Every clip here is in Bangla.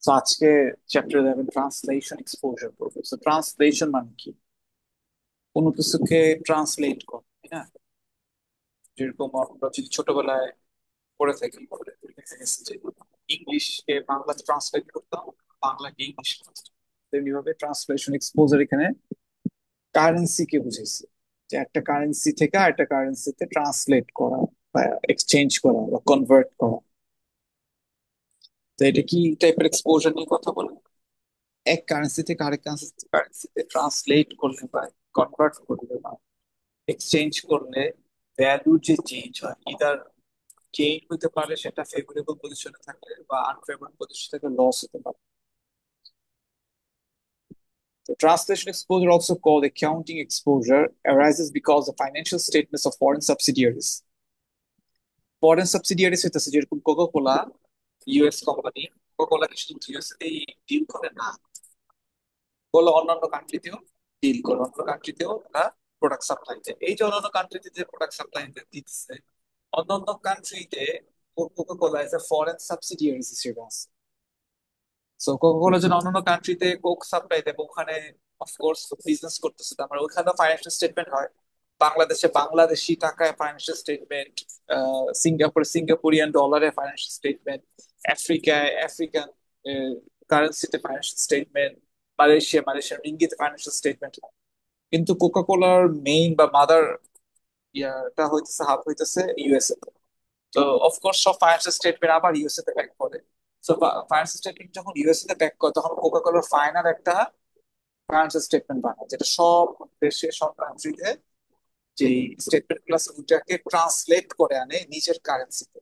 তো আজকে চ্যাপ্টার 11 ট্রান্সলেশন এক্সপোজার পড়বো। তো ট্রান্সলেশন মানে কি? কোনো কিছুকে ট্রান্সলেট করা, তাই না? যেরকম আমরা যদি ছোটবেলায় পড়ে থাকি, দেখা গেছে যে ইংলিশকে বাংলাতে ট্রান্সলেট করতাম, বাংলাকে ইংলিশ। তেমনি ভাবে ট্রান্সলেশন এক্সপোজার এখানে কারেন্সি কে বুঝেছে, যে একটা কারেন্সি থেকে আরেকটা কারেন্সিতে ট্রান্সলেট করা বা এক্সচেঞ্জ করা বা কনভার্ট করা। তো এটা কি টাইপের এক্সপোজার নিয়ে কথা বলে? এক কারেন্সি থেকে আরেক কারেন্সিতে ট্রান্সলেট করলে বা কনভার্ট করলে বা এক্সচেঞ্জ করলে ভ্যালুর যে চেঞ্জ হয়, ইদার চেঞ্জ হতে পারে, সেটা ফেভারেবল পজিশনে থাকলে বা আনফেভারেবল পজিশনে থাকলে লস হতে পারে। So translation exposure, also called accounting exposure, arises because the financial statements of foreign subsidiaries. Foreign subsidiaries হইতেছে যেরকম Coca Cola, US company. Coca Cola কি শুধু ইউএস এই ডিল করে না, কোলা অন্যান্য কান্ট্রিতেও ডিল করে, অন্য কান্ট্রিতেও তারা প্রোডাক্ট সাপ্লাই দেয়। এই যে অন্যান্য কান্ট্রিতে যে প্রোডাক্ট সাপ্লাই দিতেছে, অন্যান্য কান্ট্রিতে Coca Cola as a foreign subsidiaries হিসেবে আছে। সো কোকা কোলা যেন অন্যান্য কান্ট্রিতে কোক সাপ্লাই দেয়, ওখানে অফকোর্স বিজনেস করতেছে, তার মানে ওখানে ফাইন্যান্সিয়াল স্টেটমেন্ট হয়। বাংলাদেশে বাংলাদেশি টাকায় ফাইন্যান্সিয়াল স্টেটমেন্ট, সিঙ্গাপুরে সিঙ্গাপুরিয়ান ডলারে ফাইন্যান্সিয়াল স্টেটমেন্ট, আফ্রিকায় আফ্রিকান কারেন্সিতে ফাইন্যান্সিয়াল স্টেটমেন্ট, মালয়েশিয়ার রিঙ্গিতে ফাইন্যান্সিয়াল স্টেটমেন্ট। কিন্তু কোকা কোলার মেইন বা মাদার ইয়াটা হইতেছে, হাব হইতেছে ইউএসএ। তো অফকোর্স সব ফাইন্যান্সিয়াল স্টেটমেন্ট আবার ইউএসএ তে ব্যাক করে। সো ফাইন্যান্সিয়াল স্টেটমেন্ট যখন ইউএসএ তে ব্যাক করে, তখন কোকা কোলার ফাইনাল একটা ফাইন্যান্সিয়াল স্টেটমেন্ট বানায়, যেটা সব দেশে সব কান্ট্রিতে যে স্টেটমেন্ট গুলো আছে ওইটাকে ট্রান্সলেট করে আনে নিজের কারেন্সিতে।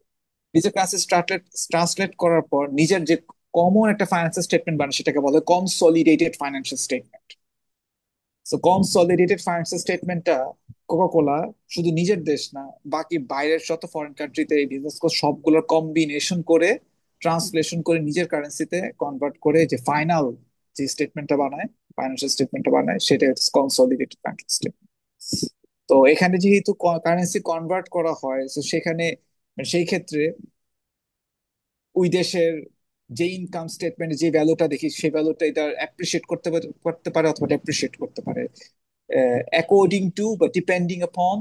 নিজের কারেন্সি ট্রান্সলেট করার পর নিজের যে কমন একটা ফাইন্যান্সিয়াল স্টেটমেন্ট বানায়, সেটাকে বলে consolidated financial statement. So consolidated financial স্টেটমেন্টটা কোকা কোলা শুধু নিজের দেশ না, বাকি বাইরের যত ফরেন কান্ট্রিতে এই বিজনেস করে সবগুলোর কম্বিনেশন করে ট্রান্সলেশন করে নিজের কারেন্সিতে কনভার্ট করে যে ফাইনাল যে স্টেটমেন্টটা বানায়, ফাইন্যান্সিয়াল স্টেটমেন্টটা বানায়, সেটা হচ্ছে কনসলিডেটেড ফাইন্যান্সিয়াল স্টেটমেন্ট। তো এখানে যেহেতু কারেন্সি কনভার্ট করা হয়, তো সেখানে মানে সেই ক্ষেত্রে ওই দেশের যে ইনকাম স্টেটমেন্টে যে ভ্যালুটা দেখি, সেই ভ্যালুটা এটা অ্যাপ্রিসিয়েট করতে পারে অথবা ডেপ্রিসিয়েট করতে পারে, অ্যাকর্ডিং টু বা ডিপেন্ডিং আপন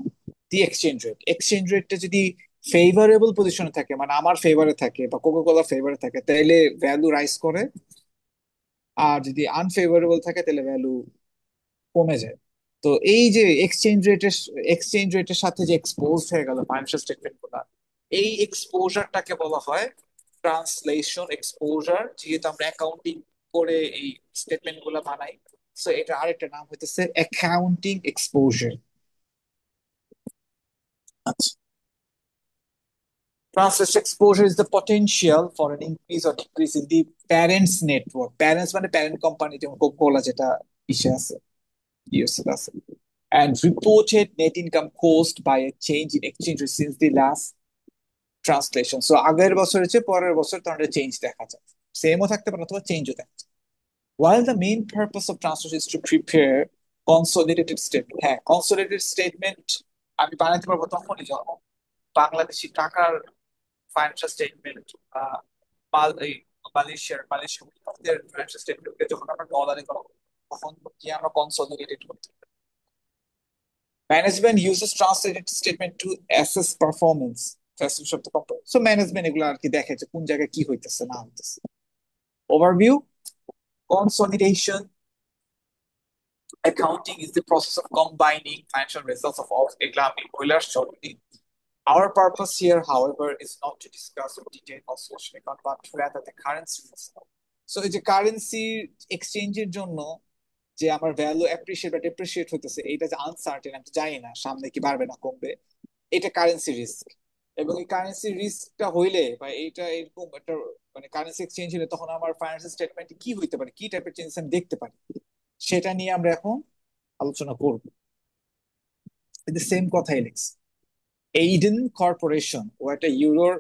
দি এক্সচেঞ্জ রেট। এক্সচেঞ্জ রেটটা যদি ফেভারেবল পজিশনে থাকে, মানে আমার ফেভারে থাকে বা কোকা কোলা ফেভারে থাকে, তাহলে ভ্যালু রাইজ করে। আর যদি আনফেভারেবল থাকে তাহলে ভ্যালু কমে যায়। তো এই যে এক্সচেঞ্জ রেটের সাথে যে এক্সপোজ হয়ে গেল ফাইন্যান্সিয়াল স্টেটমেন্ট গুলা, এই এক্সপোজারটাকে বলা হয় ট্রান্সলেশন এক্সপোজার। যেহেতু আমরা অ্যাকাউন্টিং করে এই স্টেটমেন্ট গুলা বানাই, সো এটা আরেকটা নাম হইতেছে অ্যাকাউন্টিং এক্সপোজার। আচ্ছা, translation exposure is the potential for an increase or decrease in the parents network. Parents মানে প্যারেন্ট কোম্পানি, যেমন কোকা যেটা ইসে আছে, ইউএসএ আছে। And reported net income caused by a change in exchange rate since the last translation. So আগের বছরের চেয়ে পরের বছর তোমার চেঞ্জ দেখা যায়, সেমও থাকতে পারে অথবা চেঞ্জও দেখা যায়। While the main purpose of translation is to prepare consolidated statement, হ্যাঁ consolidated statement আমি বানাতে পারবো তখনই যখন বাংলাদেশি টাকার ফাইন্যান্সিয়াল স্টেটমেন্ট, এই মালয়েশিয়ার ফাইন্যান্সিয়াল স্টেটমেন্ট যখন আমরা ডলারে করবো, তখন কি আমরা কনসলিডেটেড করতে। Management uses translated statement to assess performance of the company. So management এগুলো আর কি দেখে যে কোন জায়গায় কি হইতেছে না হইতেছে। Overview: consolidation accounting is the process of combining financial results of all এগুলা আমি বলে আসছি already. Our purpose here, however, is not to discuss in detail consolidation account, but rather the currency risk. So এই যে কারেন্সি এক্সচেঞ্জের জন্য যে আমার ভ্যালু অ্যাপ্রিসিয়েট বা ডেপ্রিসিয়েট হতেছে, এটা যে আনসার্টেন, আমি তো জানি না সামনে কি বাড়বে না কমবে, এটা কারেন্সি রিস্ক। এবং এই কারেন্সি রিস্কটা হইলে বা এইটা এরকম একটা মানে কারেন্সি এক্সচেঞ্জ হলে, তখন আমার ফাইন্যান্সিয়াল স্টেটমেন্টে কি হইতে পারে, কি টাইপের চেঞ্জ আমি দেখতে পারি, সেটা নিয়ে আমরা এখন আলোচনা করব। সেম কথাই লিখছি। এইডেন কর্পোরেশন ও একটা ইউরোর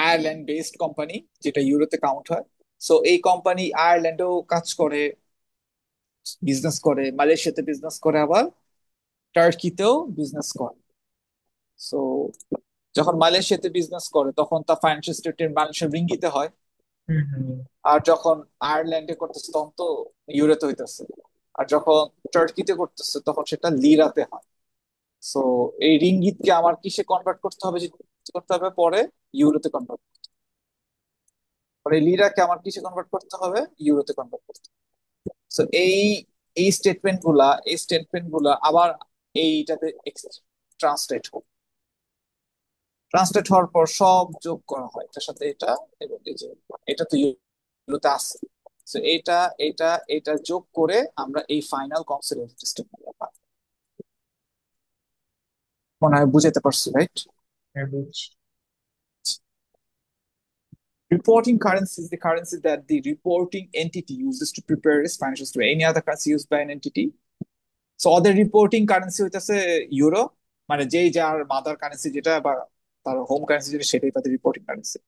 আয়ারল্যান্ড বেসড কোম্পানি, যেটা ইউরোতে কাউন্ট হয়। সো এই কোম্পানি আয়ারল্যান্ডেও কাজ করে, বিজনেস করে, মালয়েশিয়াতে বিজনেস করে, আবার টার্কিতেও বিজনেস করে। সো যখন মালয়েশিয়াতে বিজনেস করে তখন তার ফাইন্যান্সিয়াল স্টেটমেন্ট মালয়েশিয়ার রিঙ্গিতে হয়। হুম হুম। আর যখন আয়ারল্যান্ডে করতেছে তখন তো ইউরোতে হইতেছে। আর যখন টার্কিতে করতেছে তখন সেটা লিরাতে হয়। সো এই রিঙ্গিতকে আমার কিসে কনভার্ট করতে হবে, যে করতে হবে পরে ইউরোতে কনভার্ট, পরে লিরাকে আমার কিসে কনভার্ট করতে হবে, ইউরোতে কনভার্ট করতে হবে। সো এই স্টেটমেন্ট গুলা আবার এইটাতে ট্রান্সলেট হোক, ট্রান্সলেট হওয়ার পর সব যোগ করা হয় এটার সাথে এটা, এবং এই যে এটা তো ইউরোতে আছে। তো এটা এটা এটা যোগ করে আমরা এই ফাইনাল কনসোলিডেটেড স্টেটমেন্ট পাই। মনে হয় বুঝাতে পারছি, রাইট? হ্যাঁ, বুঝছি। Reporting currency is the currency that the reporting entity uses to prepare its financial statement. Any other currency used by an entity? So ওদের রিপোর্টিং কারেন্সি হইতেছে ইউরো, মানে যেই যার মাদার কারেন্সি যেটা বা তার হোম কারেন্সি যেটা সেটাই তাদের রিপোর্টিং কারেন্সি।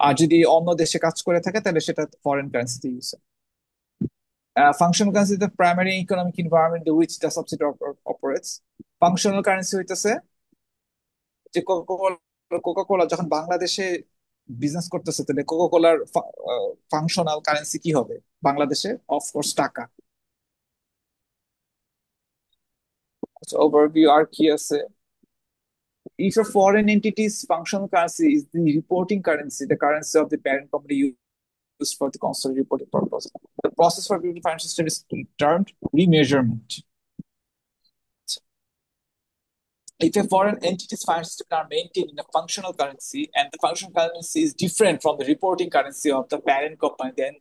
আর যদি অন্য দেশে কাজ করে থাকে তাহলে সেটা ফরেন কারেন্সিতে ইউজ হয়। Functional currency the primary economic environment which the subsidy operates. Functional currency হইতেছে যে কোকা কোলা যখন বাংলাদেশে বিজনেস করতেছে তাহলে কোকা কোলার ফাংশনাল কারেন্সি কি হবে বাংলাদেশে? অফকোর্স টাকা। ওভারভিউ আর কি আছে? If a foreign entity's functional currency is the reporting currency, the currency of the parent company used for the consolidated reporting purpose, the process for building financial statements is termed remeasurement. If a foreign entity's financial statements are maintained in a functional currency and the functional currency is different from the reporting currency of the parent company, then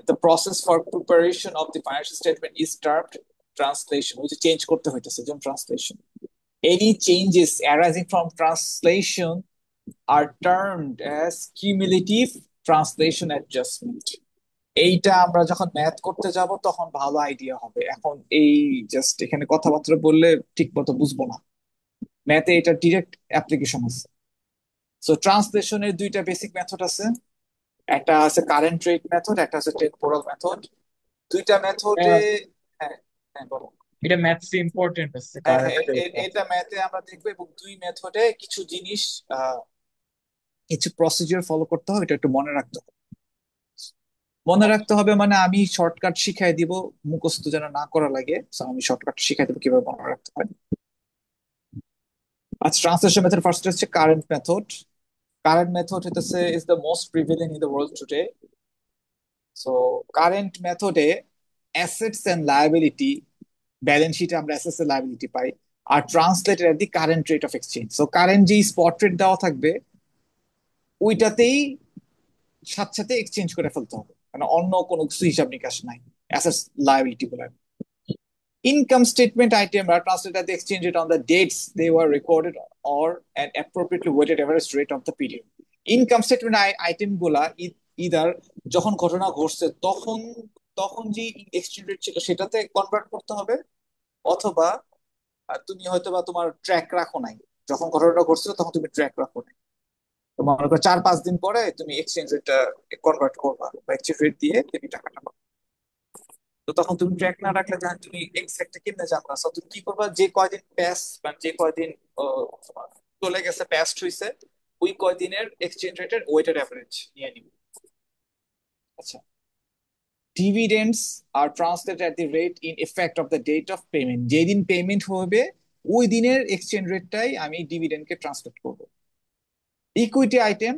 the process for preparation of the financial statement is termed translation, which is change করতে হইতেছে, যেমন translation. Any changes arising from translation are termed as cumulative translation adjustment. এইটা আমরা যখন ম্যাথ করতে যাব তখন ভালো আইডিয়া হবে, এখন এই জাস্ট এখানে কথাবার্তা বললে ঠিক মতো বুঝবো না। ম্যাথে এটা ডিরেক্ট অ্যাপ্লিকেশন আছে। সো ট্রান্সলেশনের দুইটা বেসিক মেথড আছে, একটা আছে কারেন্ট রেট মেথড, একটা আছে টেম্পোরাল মেথড। দুইটা মেথডে, আহ, হ্যাঁ, হ্যাঁ বলো। এটা ম্যাথস ইম্পর্টেন্ট আছে, হ্যাঁ হ্যাঁ, কারেন্ট রেটটা। এটা ম্যাথে আমরা দেখবো, এবং দুই মেথডে কিছু জিনিস, কিছু প্রসিডিওর ফলো করতে হবে, এটা একটু মনে রাখতে হবে। মনে রাখতে হবে মানে আমি শর্টকাট শিখাই দিব, মুখস্থ যেন না করা লাগে, so আমি শর্টকাট শিখাই দিব কিভাবে মনে রাখতে হয়। আচ্ছা, ট্রান্সলেশন মেথড ফার্স্ট হচ্ছে কারেন্ট মেথড। কারেন্ট মেথড হইতেছে is the most prevalent in the world today. So current মেথডে অ্যাসেটস এন্ড লায়াবিলিটি, ব্যালেন্স শিটে আমরা অ্যাসেটস এন্ড লায়াবিলিটি পাই, আর translated at the current rate of exchange. So current যে স্পট রেট দেওয়া থাকবে ওইটাতেই সাথে সাথে এক্সচেঞ্জ করে ফেলতে হবে, মানে অন্য কোনো কিছু হিসাব নিকাশ নাই অ্যাসেটস লায়াবিলিটি গুলো। Income statement item are translated at the exchange rate on the dates they were recorded or an appropriately weighted average rate of the period. Income statement item গুলা ইদার যখন ঘটনা ঘটছে তখন তখন যে এক্সচেঞ্জ রেট ছিল সেটাতে কনভার্ট করতে হবে, অথবা তুমি হয়তো বা তোমার ট্র্যাক রাখো নাই, যখন ঘটনাটা ঘটছিল তখন তুমি ট্র্যাক রাখো নাই, তো মনে করো 4-5 দিন পরে তুমি এক্সচেঞ্জ রেটটা কনভার্ট করবা বা এক্সচেঞ্জ রেট দিয়ে তুমি টাকাটা পাবা। তো তখন তুমি ট্র্যাক না রাখলে যখন তুমি এক্সাক্টলি কেমনে জানবা, So তুমি কি করবা, যে কয়দিন প্যাস মানে যে কয়দিন তোমার চলে গেছে, প্যাস্ট হইছে, ওই কয়দিনের এক্সচেঞ্জ রেটের ওয়েটেড অ্যাভারেজ নিয়ে নিবে। আচ্ছা, dividends are translated at the rate in effect of the date of payment, যেদিন পেমেন্ট হবে ওই দিনের এক্সচেঞ্জ রেটটাই আমি ডিভিডেন্ডকে ট্রান্সলেট করবো। ইকুইটি আইটেম,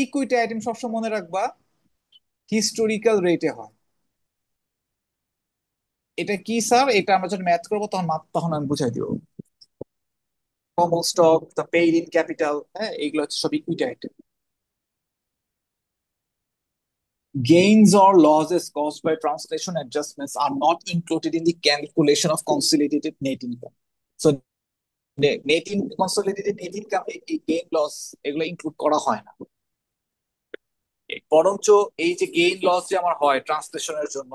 ইকুইটি আইটেম সবসময় মনে রাখবা হিস্টোরিক্যাল রেটে হয়। এটা কি স্যার? এটা আমরা যখন ম্যাথ করবো তখন তখন আমি বুঝাই দিব। Common stock, the paid in capital, হ্যাঁ এগুলো হচ্ছে সব equity item. Gains or losses caused by translation adjustments are not included in the calculation of consolidated net income. So consolidated net income এই গেইন লস এগুলো ইনক্লুড করা হয় না, বরঞ্চ এই যে গেইন লস যে আমার হয় ট্রান্সলেশনের জন্য,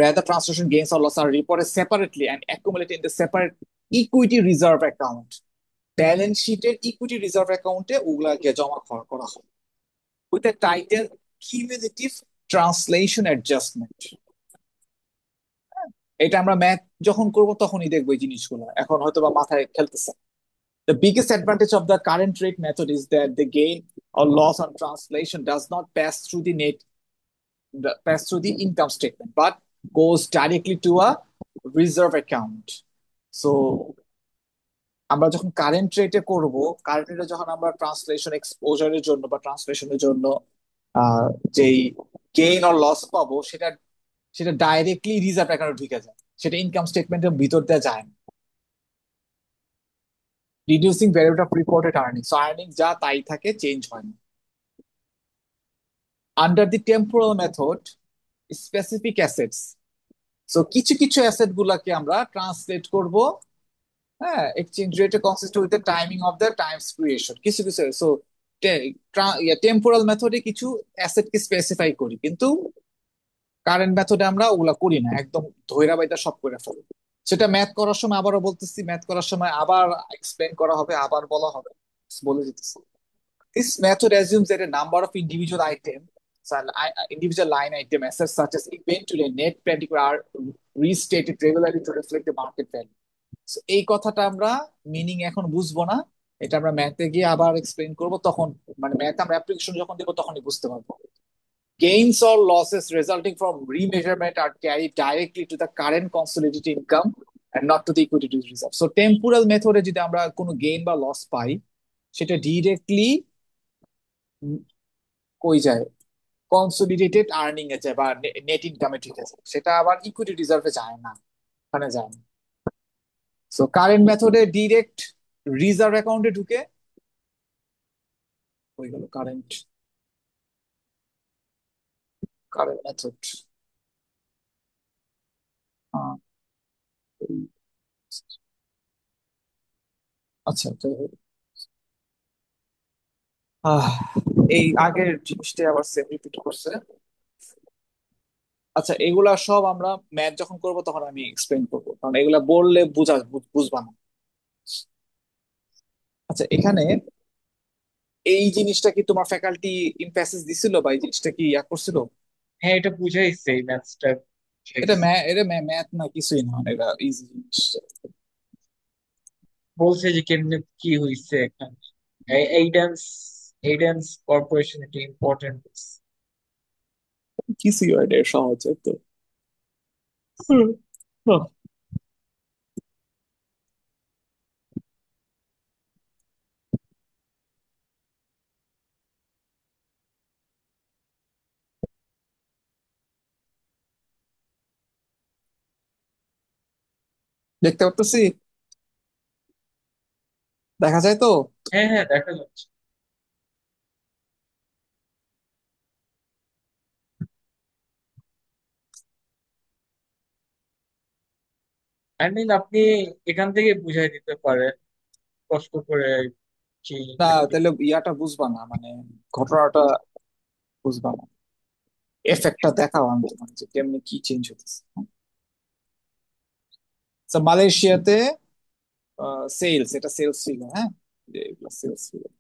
rather translation gains or loss are reported separately and accumulated in the separate equity reserve account. Balance শিটের ইকুইটি রিজার্ভ অ্যাকাউন্টে ওগুলাকে জমা করা হয় with a title cumulative translation adjustment. এটা আমরা ম্যাথ যখন করব তখনই দেখবো এই জিনিসগুলো, এখন হয়তো বা মাথায় খেলতেছে। The biggest advantage of the current rate method is that the gain or loss on translation does not pass through the income statement, but goes directly to a reserve account. So আমরা যখন কারেন্ট রেটে করব, কারেন্ট রেটে যখন আমরা ট্রান্সলেশন এক্সপোজারের জন্য বা ট্রান্সলেশনের জন্য আহ যেই গেইন অর লস পাবো, সেটা সেটা ডাইরেক্টলি রিজার্ভ অ্যাকাউন্টে ঢুকে যায়, সেটা ইনকাম স্টেটমেন্টের ভিতর দিয়ে যায় না। Reducing variable of reported earning, so earning যা তাই থাকে, চেঞ্জ হয় না। Under the temporal method, specific assets, so কিছু কিছু অ্যাসেট গুলাকে আমরা ট্রান্সলেট করব, হ্যাঁ, এক্সচেঞ্জ রেটে consist with the timing of the Times creation, কিছু কিছু। সো টেম্পোরাল মেথডে কিছু অ্যাসেটকে স্পেসিফাই করি, কিন্তু কারেন্ট মেথডে আমরা ওগুলা করি না, একদম ধইরা বাইদা সব করে ফেলি। সেটা ম্যাথ করার সময় আবারও বলতেছি, ম্যাথ করার সময় আবার এক্সপ্লেন করা হবে, আবার বলা হবে, বলে দিতেছি। This method assumes that a number of individual line item assets such as inventory and net particular are restated regularly to reflect the market value. So এই কথাটা আমরা মিনিং এখন বুঝবো না, এটা আমরা ম্যাথে গিয়ে আবার এক্সপ্লেন করব, তখন মানে ম্যাথ আমরা অ্যাপ্লিকেশন যখন দেবো তখনই বুঝতে পারবো। Gains or losses resulting from remeasurement are carried directly to the current consolidated income and not to the equity reserve. So temporal method এ যদি আমরা কোনো গেইন বা লস পাই, সেটা ডিরেক্টলি কই যায়, কনসোলিডেটেড আর্নিং এ যায় বা নেট ইনকামে ঢুকে যায়, সেটা আবার ইকুইটি রিজার্ভে যায় না, ওখানে যায় না। সো কারেন্ট মেথডে ডিরেক্ট রিজার্ভ অ্যাকাউন্টে ঢুকে, হয়ে গেল কারেন্ট, কারেন্ট মেথড। আচ্ছা, যাই হোক। আহ এই আগের জিনিসটাই আবার সেম রিপিট করছে। আচ্ছা, এগুলা সব আমরা ম্যাথ যখন করব তখন আমি এক্সপ্লেন করবো, কারণ এগুলা বললে বুঝবা না। আচ্ছা, এখানে এই জিনিসটা কি তোমার ফ্যাকাল্টি ইমপ্যাসেজ দিছিল, বা এই জিনিসটা কি ইয়া করছিল? হ্যাঁ, এটা বুঝাইছে, এই ম্যাথসটা এটা বুঝাইছে। এটা ম্যাথ না, কিছুই না, এটা ইজি জিনিস। বলছে যে কেমনে কি হইছে এখানে। এইডেন্স এইডেন্স কর্পোরেশন একটা ইম্পর্টেন্ট। কিছুই হয়, এটা সহজ তো। হুম। হুম। দেখতে পারতেছি, দেখা যায় তো। হ্যাঁ হ্যাঁ, দেখা যাচ্ছে। আই মিন আপনি এখান থেকে বুঝাই দিতে পারেন কষ্ট করে কি। না, তাহলে ইয়াটা বুঝবা না, মানে ঘটনাটা বুঝবা না, এফেক্টটা দেখাও আমি তোমাকে যে কেমনি কি চেঞ্জ হতেছে। মালয়েশিয়াতে সেলস, এটা সেলস ফিগার, হ্যাঁ, সেলস ফিগার,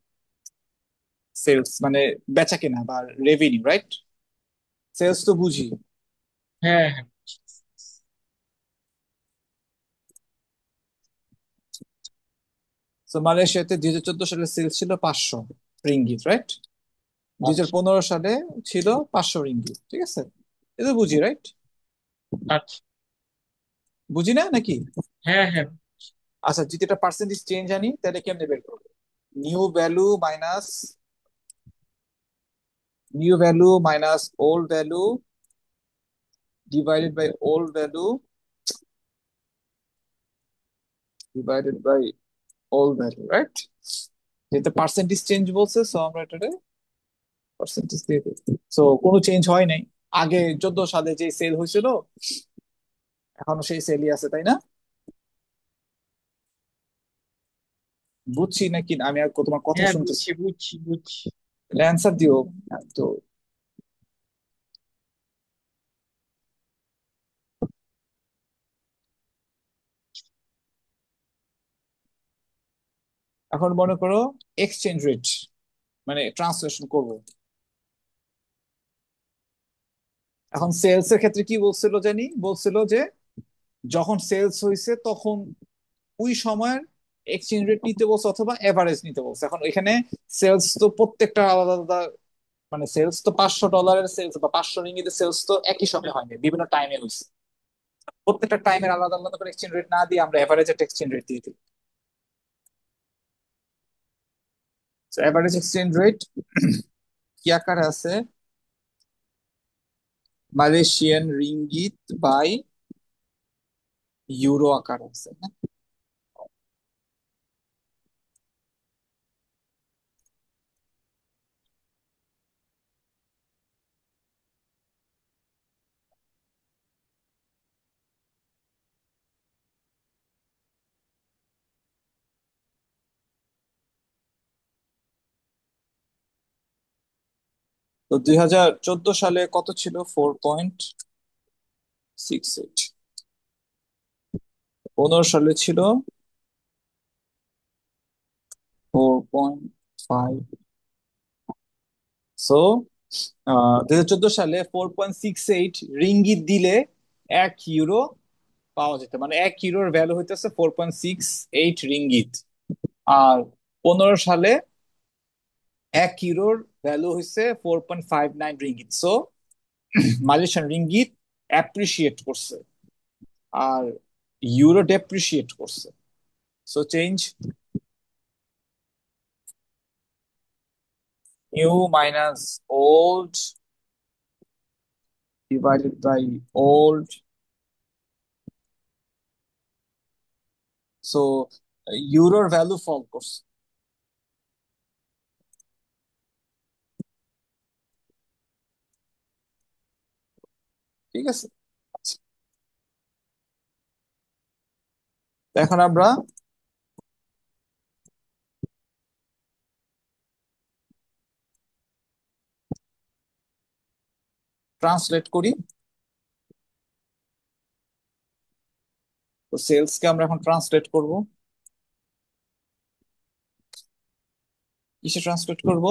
সেলস মানে বেচা কেনা বা রেভিনিউ, রাইট? সেলস তো বুঝি। হ্যাঁ হ্যাঁ। মালয়েশিয়াতে 2014 সালে সেলস ছিল 500 রিঙ্গিত, রাইট? দুই হাজার আচ্ছা পনেরো সালে ছিল 500 রিঙ্গিত, ঠিক আছে? এটা বুঝি, রাইট? আচ্ছা। বুঝি না নাকি? হ্যাঁ হ্যাঁ। আচ্ছা, যদি এটা পার্সেন্টেজ চেঞ্জ আনি তাহলে কেমনে বের করবো? New value minus new value minus old value divided by old value divided by old value, right? যেহেতু পার্সেন্টেজ চেঞ্জ বলছে, সো আমরা এটা পার্সেন্টেজ দিয়ে দিই। সো কোনো চেঞ্জ হয় নাই, আগে 2014 সালে যে সেল হয়েছিল এখনো সেই সেলই আছে, তাই না? বুঝছি নাকি আমি আর তোমার কথা হ্যাঁ শুনতেছি? বুঝছি বুঝছি বুঝছি। অ্যান্সার দিও। তো এখন মনে করো এক্সচেঞ্জ রেট, মানে ট্রান্সলেশন করব। এখন সেলস এর ক্ষেত্রে কি বলছিল জানি, বলছিল যে যখন সেলস হয়েছে তখন ওই সময়ের এক্সচেঞ্জ রেট নিতে বলছে অথবা এভারেজ নিতে বলছে। এখন এখানে সেলস তো প্রত্যেকটা আলাদা আলাদা, মানে সেলস তো $500 সেলস বা 500 রিঙ্গিতের সেলস তো একই সময় হয়নি, বিভিন্ন টাইমে হয়েছে। প্রত্যেকটা টাইমের আলাদা আলাদা করে এক্সচেঞ্জ রেট না দিয়ে আমরা এভারেজ একটা এক্সচেঞ্জ রেট দিয়ে দিই। এভারেজ এক্সচেঞ্জ রেট কি আকারে আছে? মালয়েশিয়ান রিঙ্গিত বাই ইউরো আকারে আছে, হ্যাঁ? তো 2014 সালে কত ছিল? 4.68। 15 সালে ছিল 4.5। সো 2014 সালে 4.68 রিঙ্গিত দিলে 1 ইউরো পাওয়া যেত, মানে 1 ইউরোর ভ্যালু হইতেছে 4.68 রিঙ্গিত। আর 15 সালে 1 ইউরোর ভ্যালু হয়েছে 4.59 ringgit. So Malaysian ringgit appreciate করছে আর ইউরো ডেপ্রিসিয়েট করছে। So change new minus old divided by old. So ইউরোর ভ্যালু ফল করছে। ঠিক আছে, আচ্ছা। তো এখন আমরা ট্রান্সলেট করি। তো সেলস কে আমরা এখন ট্রান্সলেট করব। কিসে ট্রান্সলেট করব?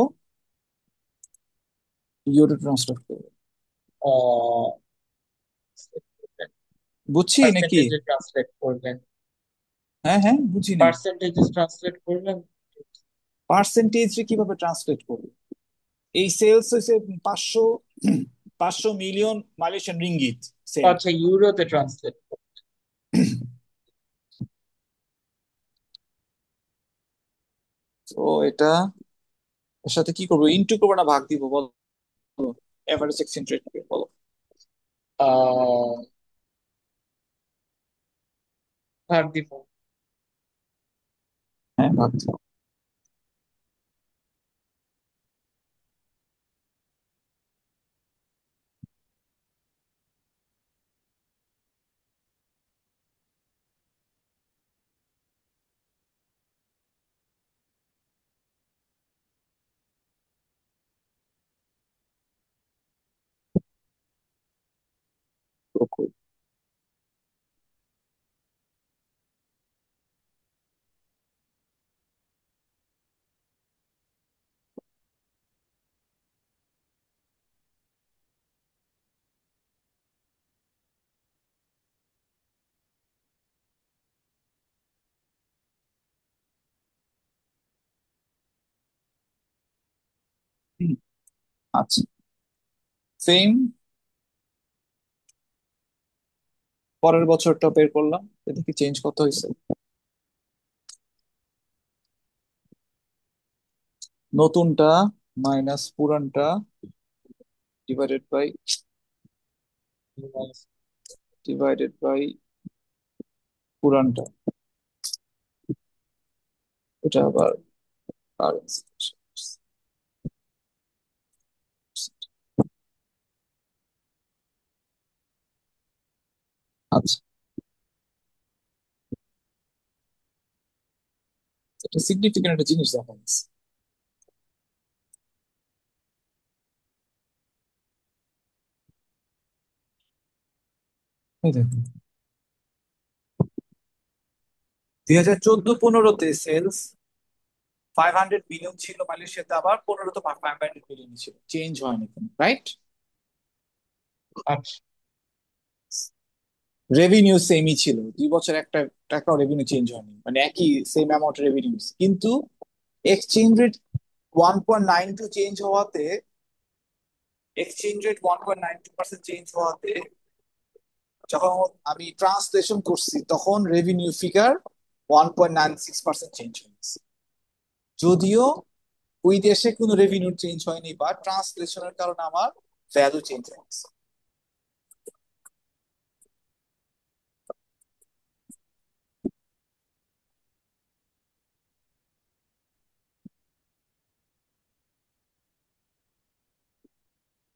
ইউরো ট্রান্সলেট করব। বুঝছি নাকি? পার্সেন্টেজে ট্রান্সলেট করবেন? হ্যাঁ হ্যাঁ, বুঝি নাই। পার্সেন্টেজে ট্রান্সলেট করবেন? পার্সেন্টেজ কিভাবে ট্রান্সলেট করব? এই সেলস হয়েছে 500, 500 মিলিয়ন মালয়েশিয়ান রিঙ্গিত সেল। আচ্ছা, ইউরোতে ট্রান্সলেট। তো এটা এর সাথে কি করবো? ইনটু করবো না ভাগ দিব বলো? এভারেজ এক্সচেঞ্জ রেট বলো। আহ ভাগ দিব। হ্যাঁ, ভাগ দিব। তো হুম, আচ্ছা, সেম পরের বছরটা বের করলাম, দেখি চেঞ্জ কত হয়েছে। নতুনটা মাইনাস পুরানটা ডিভাইডেড বাই পুরানটা, এটা আবার কারেন্সি। আচ্ছা, এটা সিগনিফিকেন্ট একটা জিনিস দেখা যাচ্ছে। এই দেখুন, 2014-15-তে সেলস 500 মিলিয়ন ছিল মালয়েশিয়াতে, আবার 15-তে 500 মিলিয়ন ছিল, চেঞ্জ হয়নি, রাইট? আচ্ছা। রেভিনিউ সেমই ছিল, 2 বছর একটা টাকা রেভিনিউ চেঞ্জ হয়নি, মানে একই সেম অ্যামাউন্ট রেভিনিউ, কিন্তু এক্সচেঞ্জ রেট 1.92 চেঞ্জ হওয়াতে, চেঞ্জ হওয়াতে যখন আমি ট্রান্সলেশন করছি তখন রেভিনিউ ফিগার 1.96% চেঞ্জ হয়েছে, যদিও ওই দেশে কোনো রেভিনিউ চেঞ্জ হয়নি, বা ট্রান্সলেশনের কারণে আমার ভ্যালু চেঞ্জ হয়েছে।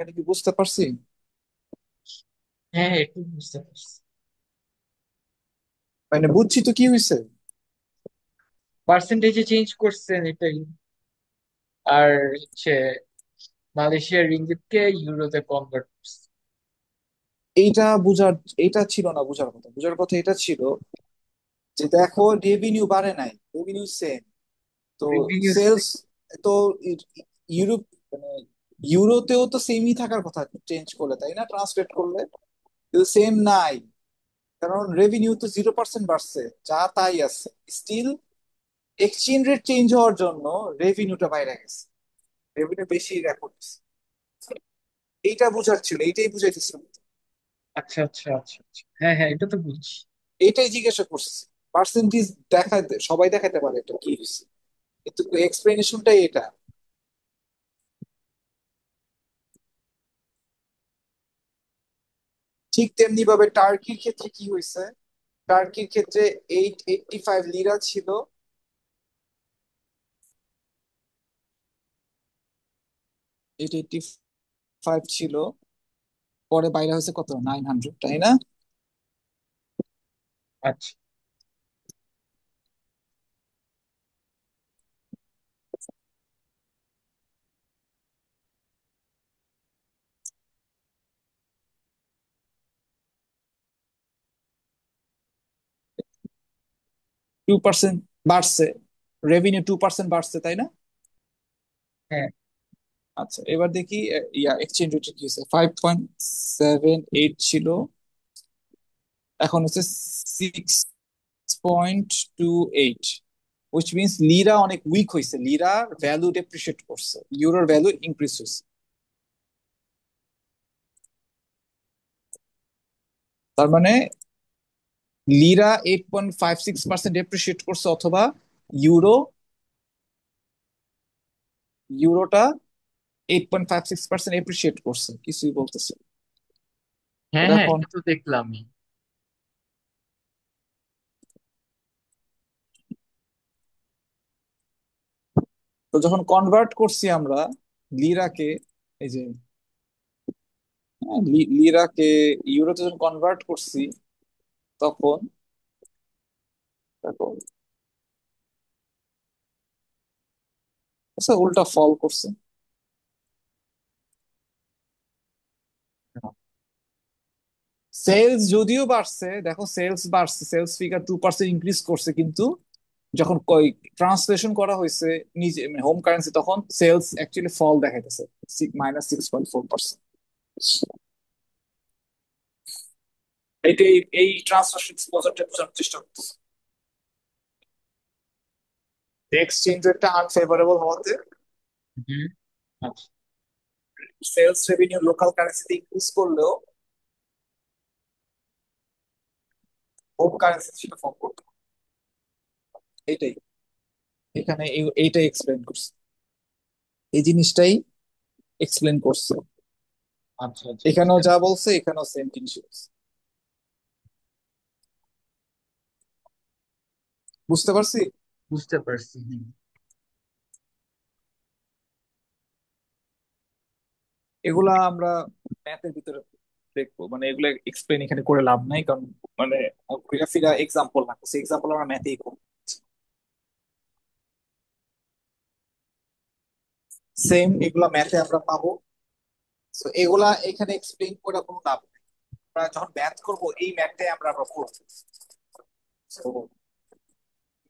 এটা কি বুঝতে পারছি? হ্যাঁ, হ্যাঁ, একটু বুঝতে পারছি। মানে বুঝছি তো কি হয়েছে। পার্সেন্টেজে চেঞ্জ করছেন এটাই। আর হচ্ছে মালয়েশিয়ার রিঙ্গিতকে ইউরোতে কনভার্ট করছে। এইটা বুঝার, এটা ছিল না বুঝার কথা, বুঝার কথা এটা ছিল যে দেখো রেভিনিউ বাড়ে নাই, রেভিনিউ সেম, তো রেভিনিউ। সেলস, তো ইউরোপ, মানে ইউরোতেও তো সেমই থাকার কথা চেঞ্জ করলে, তাই না, ট্রান্সলেট করলে, কিন্তু সেম নাই, কারণ রেভিনিউ তো 0% বাড়ছে, যা তাই আছে স্টিল, এক্সচেঞ্জ রেট চেঞ্জ হওয়ার জন্য রেভিনিউটা বাইরে গেছে, রেভিনিউ বেশি রেকর্ড, এইটা বুঝার ছিল, এইটাই বুঝাইতেছিল। আচ্ছা, আচ্ছা, আচ্ছা, আচ্ছা, হ্যাঁ, হ্যাঁ, এটা তো বুঝছি। এটাই জিজ্ঞাসা করছি, পার্সেন্টেজ দেখাতে সবাই দেখাতে পারে এটা কি হয়েছে, কিন্তু এক্সপ্লেনেশনটাই এটা। ঠিক তেমনি ভাবে টার্কির ক্ষেত্রে কি হয়েছে, টার্কির ক্ষেত্রে 885 লিরা ছিল, 885 ছিল, পরে বাইরে হয়েছে কত, 900, তাই না? আচ্ছা। 2% বাড়ছে, রেভিনিউ 2% বাড়ছে, তাই না? হ্যাঁ। আচ্ছা, এবার দেখি এক্সচেঞ্জ রেট কি হয়েছে, 5.78 ছিল, এখন হচ্ছে 6.28, উইচ মিনস লিরা অনেক উইক হয়েছে, লিরার ভ্যালু ডেপ্রিসিয়েট করছে, ইউরোর ভ্যালু ইনক্রিজ হয়েছে। তার মানে লিরা 8.56% ডেপ্রিসিয়েট করছে, অথবা ইউরো, ইউরোটা 8.56% এপ্রিসিয়েট করছে, কিছুই বলতেছে। হ্যাঁ, এটা হ্যাঁ, এখন, এটা তো দেখলামই। তো যখন কনভার্ট করছি আমরা লিরাকে, এই যে লিরাকে ইউরোতে যখন কনভার্ট করছি, তখন দেখো, আচ্ছা উল্টা ফল করছে। সেলস যদিও বাড়ছে, দেখো সেলস বাড়ছে, সেলস ফিগার 2% ইনক্রিজ করছে, কিন্তু যখন ট্রান্সলেশন করা হয়েছে নিজে, হোম কারেন্সি, তখন সেলস অ্যাকচুয়ালি ফল দেখাইতেছে, -6.4%। এইটা এই ট্রান্সলেশন এক্সপোজারটা বোঝানোর চেষ্টা করতেছে, এক্সচেঞ্জ রেটটা আনফেভারেবল হওয়াতে হুম। আচ্ছা। সেলস রেভিনিউ লোকাল কারেন্সিতে ইনক্রিজ করলেও হোম কারেন্সি সেটা ফর্ম করতে হবে। এইটাই এখানে এইটাই এক্সপ্লেন করছে, এই জিনিসটাই এক্সপ্লেন করছে, আচ্ছা, আচ্ছা, এখানেও যা বলছে এখানেও সেম জিনিস বলছে। বুঝতে পারছি। বুঝতে পারছি। হুম। এগুলা আমরা ম্যাথের ভিতরে দেখবো, মানে এগুলো এক্সপ্লেন এখানে করে লাভ নাই, কারণ মানে ঘুরা ফিরা এক্সাম্পল লাগছে, এক্সাম্পল আমরা ম্যাথেই করবো, সেম এগুলা ম্যাথে আমরা পাবো। তো এগুলা এখানে এক্সপ্লেন করে কোনো লাভ নেই, আমরা যখন ম্যাথ করবো এই ম্যাথটাই আমরা আবার করবো। তো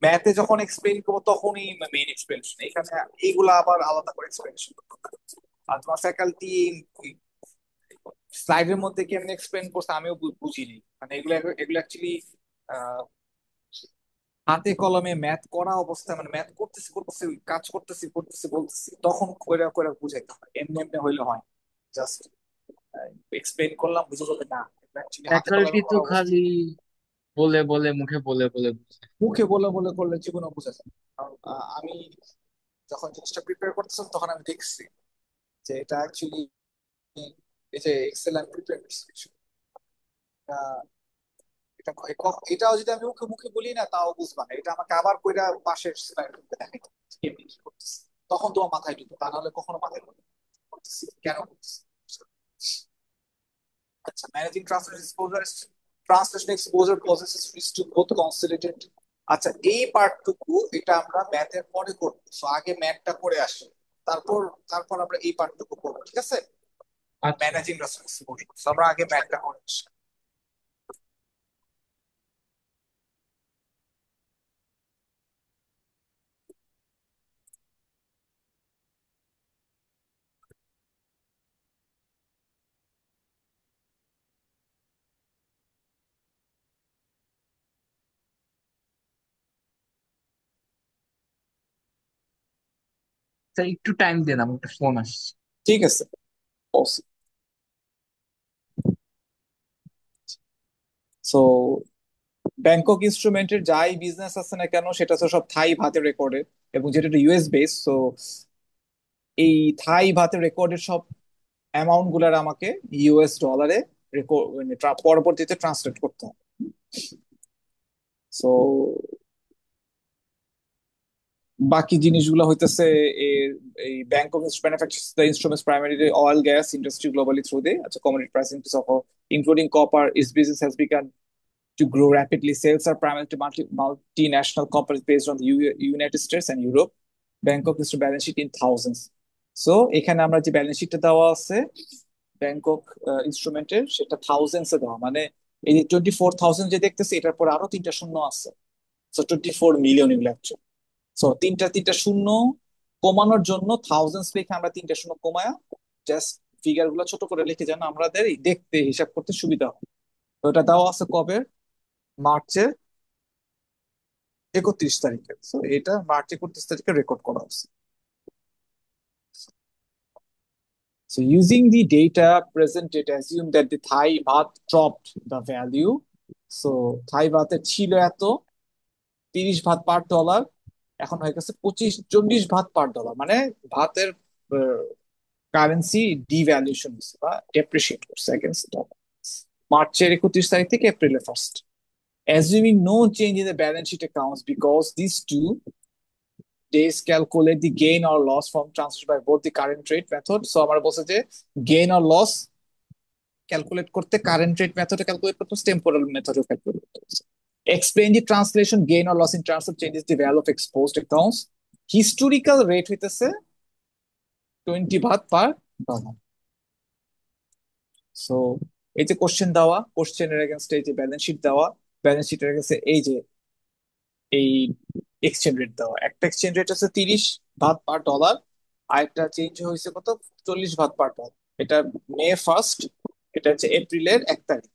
ম্যাথে যখন এক্সপ্লেন করবো তখনই মেইন এক্সপ্লেনেশন, এখানে এইগুলা আবার আলাদা করে এক্সপ্লেনেশন করতে হবে। আর তোমার ফ্যাকাল্টি স্লাইডের মধ্যে কেমন এক্সপ্লেন করছে আমিও বুঝিনি, মানে এগুলো এগুলো অ্যাকচুয়ালি হাতে কলমে ম্যাথ করা অবস্থায়, মানে ম্যাথ করতেছি করতেছি কাজ করতেছি করতেছি বলতেছি, তখন কইরা কইরা বুঝাইতে হয়, এমনি এমনি হইলে হয়। জাস্ট এক্সপ্লেন করলাম, বুঝে যাবে না, অ্যাকচুয়ালি হাতে ফ্যাকাল্টি কলমে তো করা অবস্থা। খালি বলে বলে মুখে বলে বলে বুঝায়। মুখে বলে বলে করলে জীবনে বোঝা যায় না। কারণ আমি যখন জিনিসটা প্রিপেয়ার করতেছিলাম তখন আমি দেখছি যে এটা অ্যাকচুয়ালি, এই যে এক্সেল আমি প্রিপেয়ার করছি, এটা এটাও যদি আমি মুখে মুখে বলি না তাও বুঝবা না, এটা আমাকে আবার কইরা পাশের স্লাইড দেখাই কেমনি কি করতেছি, তখন তোমার মাথায় ঢুকবে, তা নাহলে কখনো মাথায় ঢুকবে না। করতেছি কেন করতেছি। আচ্ছা, managing translation exposure, translation exposure processes is to both consolidated. আচ্ছা, এই পার্টটুকু এটা আমরা ম্যাথের পরে করবো, সো আগে ম্যাথটা করে আসি, তারপর তারপর আমরা এই পার্টটুকু করবো, ঠিক আছে? আচ্ছা। ম্যানেজিং ট্রান্সলেশন এক্সপোজার, আমরা আগে ম্যাথটা করে আসি। স্যার একটু টাইম দেন, আমার একটা ফোন আসছে। ঠিক আছে, সো ব্যাংকক ইনস্ট্রুমেন্টের যাই বিজনেস আছে না কেন, সেটা তো সব থাই ভাতে রেকর্ডেড, এবং যেটা ইউএস বেস, তো এই থাই ভাতে রেকর্ডেড সব অ্যামাউন্ট গুলার আমাকে ইউএস ডলারে পরবর্তীতে ট্রান্সলেট করতে হবে। সো বাকি জিনিসগুলো হইতেছে এর, এই Bangkok manufacturers the instruments primarily oil gas industry globally through the commodity price increase of including copper. Its business has begun to grow rapidly. Sales are primarily to multinational companies based on the United States and Europe. Bangkok is to balance sheet in thousands. So এখানে আমরা যে ব্যালেন্স শিটটা দেওয়া আছে ব্যাংকক ইনস্ট্রুমেন্টের, সেটা থাউজেন্ডস এ দেওয়া, মানে এই যে 24,000 যে দেখতেছি, এটার পরে আরো তিনটা শূন্য আছে, সো 24 মিলিয়ন এগুলো actually। সো তিনটা তিনটা শূন্য কমানোর জন্য থাউজেন্ডস লিখে আমরা তিনটা শূন্য কমায়া জাস্ট ফিগার গুলো ছোট করে লিখে, যেন আমাদের এই দেখতে হিসাব করতে সুবিধা হয়। তো এটা দেওয়া আছে কবে? মার্চের 31 তারিখে। তো এটা মার্চ 31 তারিখে রেকর্ড করা হচ্ছে। So using the data presented, assume that the Thai baht dropped the value. So Thai baht ছিল এত 30 ভাত পার ডলার, এখন হয়ে গেছে 25-40 ভাত পার ডলার, মানে ভাতের কারেন্সি ডিভ্যালুয়েশন হচ্ছে বা ডেপ্রিসিয়েট করছে এগেনস্ট ডলার, মার্চের 31 তারিখ থেকে এপ্রিলের 1st। Assuming no change in the balance sheet accounts because these 2 days calculate the gain or loss from transaction by both the current rate method. So আমার বলছে যে gain or loss ক্যালকুলেট করতে কারেন্ট রেট মেথডে ক্যালকুলেট করতে হচ্ছে, টেম্পোরাল মেথডে ক্যালকুলেট করতে হচ্ছে। Explain the translation gain or loss in terms of changes the value of exposed accounts. Historical rate হইতেছে 20 ভাত পার ডলার। সো এই যে কোশ্চেন দেওয়া, কোশ্চেনের এগেনস্টে এই যে ব্যালেন্স শিট দেওয়া, ব্যালেন্স শিটের এগেনস্টে এই যে এই এক্সচেঞ্জ রেট দেওয়া, একটা এক্সচেঞ্জ রেট হচ্ছে 30 ভাত পার ডলার, আর একটা চেঞ্জ হয়েছে কত, 40 ভাত পার ডলার। এটা মে 1, এটা হচ্ছে এপ্রিলের 1 তারিখ।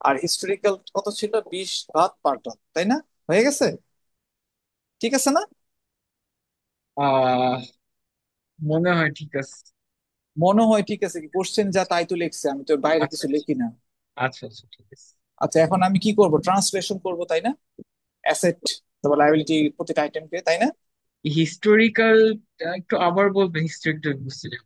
আর হিস্টোরিক্যাল কত ছিল, 20 ভাত পার ডলার, তাই না? হয়ে গেছে, ঠিক আছে না? আহ মনে হয় ঠিক আছে। মনে হয় ঠিক আছে কি, কোশ্চেন যা তাই তো লিখছে, আমি তো বাইরে আচ্ছা কিছু লিখি না। আচ্ছা আচ্ছা ঠিক আছে। আচ্ছা, এখন আমি কি করব, ট্রান্সলেশন করব তাই না, অ্যাসেট তারপর লাইবিলিটি প্রতিটা আইটেমকে, তাই না? হিস্টোরিক্যাল একটু আবার বলবেন, হিস্টোরিক্যাল বুঝতে যাব।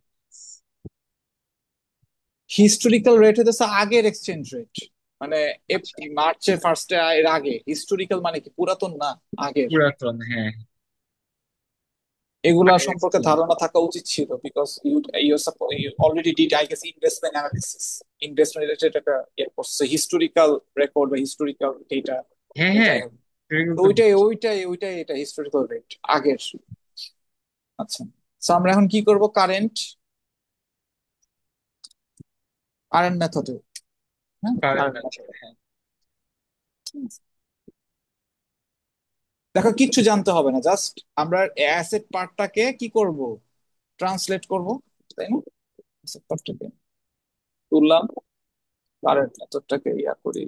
হিস্টোরিক্যাল রেট হচ্ছে আগের এক্সচেঞ্জ রেট, মানে আচ্ছা। মার্চের 1 এর আগে। হিস্টোরিক্যাল মানে কি, পুরাতন না, আগের। পুরাতন, হ্যাঁ। এগুলা আগের সম্পর্কে এক্সচেঞ্জ। ধারণা থাকা উচিত ছিল, because you already did I guess investment analysis, investment related একটা ইয়ে করছে, হিস্টোরিক্যাল রেকর্ড বা হিস্টোরিক্যাল ডেটা। হ্যাঁ হ্যাঁ, যাই হোক, হিস্টোরিক্যাল তো তো দেখছি। ওইটাই এটা হিস্টোরিক্যাল রেট আগের। আচ্ছা, তো আমরা এখন কি করব, কারেন্ট কারেন্ট মেথডে। হ্যাঁ, কারেন্ট কারেন্ট আছে, মেথড। হ্যাঁ। দেখো, কিচ্ছু জানতে হবে না, জাস্ট আমরা অ্যাসেট পার্টটাকে কি করব, ট্রান্সলেট করব, তাই না? অ্যাসেট পার্টটাকে তুললাম, কারেন্ট মেথডটাকে ইয়া করি।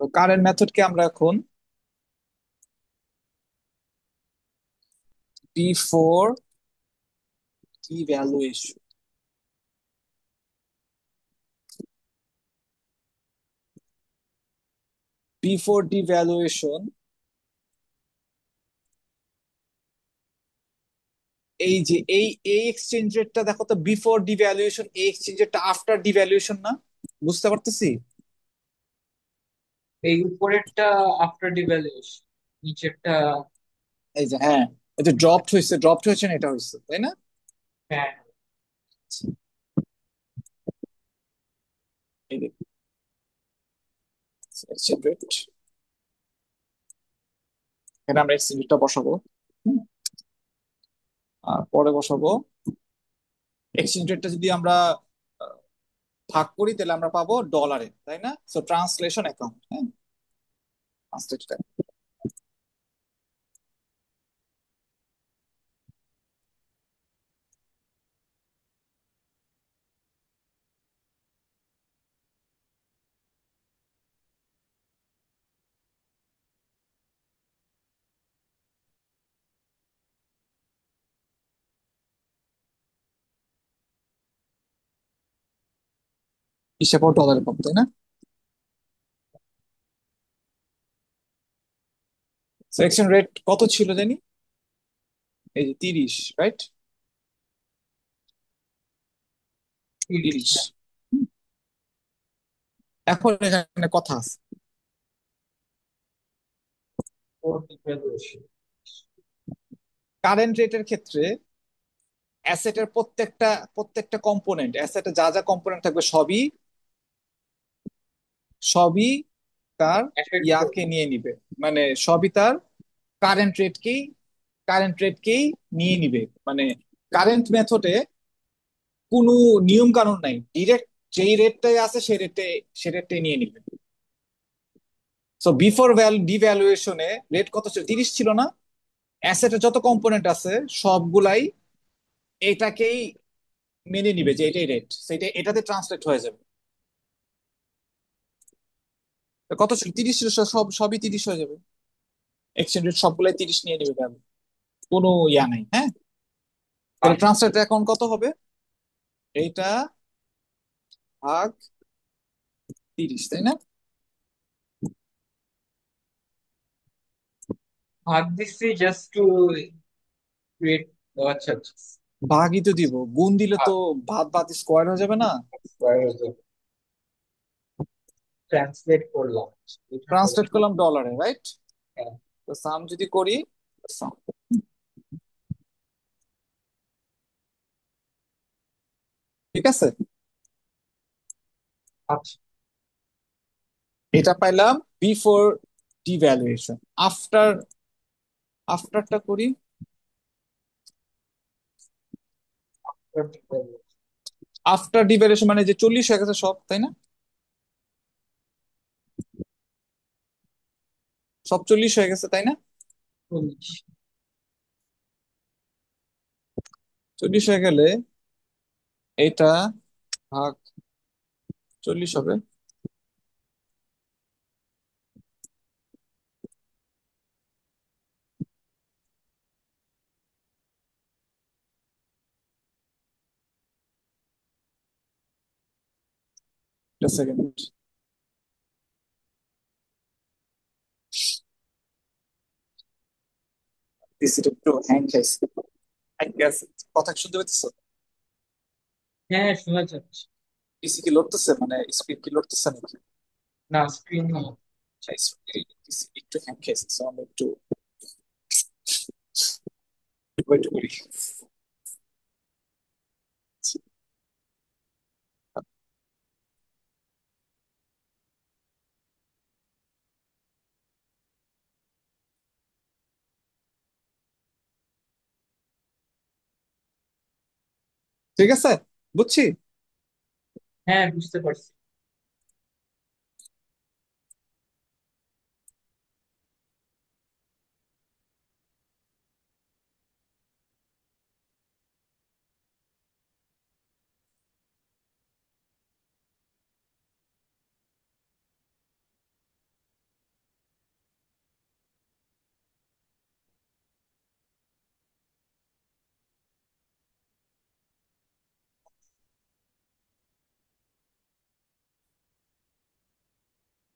তো কারেন্ট মেথডকে আমরা এখন বিফোর ডিভ্যালুয়েশন, বিফোর ডিভ্যালুয়েশন, এই যে এই এক্সচেঞ্জ রেটটা দেখো তো, বিফোর ডিভ্যালুয়েশন, এই এক্সচেঞ্জ রেটটা আফটার ডিভ্যালুয়েশন না? বুঝতে পারতেছি? এই উপরেরটা আফটার ডিভ্যালুয়েশন, নিচেরটা। এই যে হ্যাঁ, এই যে ড্রপড হয়েছে না, এটা হয়েছে তাই না? হ্যাঁ। এই যে এক্সচেঞ্জ রেট, এখানে আমরা এক্সচেঞ্জ রেটটা বসাবো। হুম, আর পরে বসাবো এক্সচেঞ্জ রেটটা যদি আমরা আহ, ভাগ করি তাহলে আমরা পাবো ডলারে, তাই না? সো ট্রান্সলেশন অ্যাকাউন্ট, হ্যাঁ, ট্রান্সলেট হিসাব ডলারে পাবো, তাই না? এক্সচেঞ্জ রেট কত ছিল জানি? এই যে 30, রাইট? 30। 30। হ্যাঁ। এখন এখানে কথা আছে। Four devaluation. কারেন্ট রেটের ক্ষেত্রে অ্যাসেটের প্রত্যেকটা কম্পোনেন্ট, অ্যাসেটের যা যা কম্পোনেন্ট থাকবে সবই সবই তার অ্যাসেট কোড। ইয়াকে নিয়ে নিবে, মানে সবই তার কারেন্ট রেটকেই কারেন্ট রেটকেই নিয়ে নিবে। মানে কারেন্ট মেথডে কোনো নিয়ম কানুন নাই, ডিরেক্ট যেই রেটটাই আছে সে রেটটাই নিয়ে নিবে। সো বিফোর ডিভ্যালুয়েশনে রেট কত ছিল? 30 ছিল না? অ্যাসেটের যত কম্পোনেন্ট আছে সবগুলাই এটাকেই মেনে নিবে যে এটাই রেট, সেটা এটাতে ট্রান্সলেট হয়ে যাবে। তো কত ছিল? 30 ছিল, সবই 30 হয়ে যাবে। এক্সচেঞ্জ রেট সবগুলাই 30 নিয়ে নিবে ব্যাম, কোনো ইয়া নাই, হ্যাঁ। তাহলে ট্রান্সলেট অ্যাকাউন্ট কত হবে? এইটা ভাগ 30, তাই না? ভাগ দিচ্ছি জাস্ট টু ক্রিয়েট। আচ্ছা আচ্ছা। ভাগই তো দিব, গুণ দিলে তো ভাত ভাত স্কোয়ার হয়ে যাবে না? ট্রান্সলেট করলাম। এটা ট্রান্সলেট করলাম। করলাম ডলারে, রাইট? হ্যাঁ। তো সাম যদি করি, sum, ঠিক আছে, আচ্ছা। এটা পাইলাম বিফোর ডিভ্যালুয়েশন। আফটার আফটারটা করি, আফটার ডিভ্যালুয়েশন মানে যে 40 হয়ে গেছে সব, তাই না? সব 40 হয়ে গেছে, তাই না? 40। 40 হয়ে গেলে এটা ভাগ 40 হবে। সেকেন্ড, পিসিটা একটু হ্যাং খাইছে। হ্যাং গেছে, কথা কি শুনতে পাচ্ছ? হ্যাঁ, শোনা যাচ্ছে। পিসি কি লড়তেছে, মানে স্ক্রিন কি লড়তেছে নাকি? না, স্ক্রিন নেই। পিসি একটু হ্যাং খাইছে, so আমরা একটু ওয়েট করি। ঠিক আছে, বুঝছি। হ্যাঁ, বুঝতে পারছি।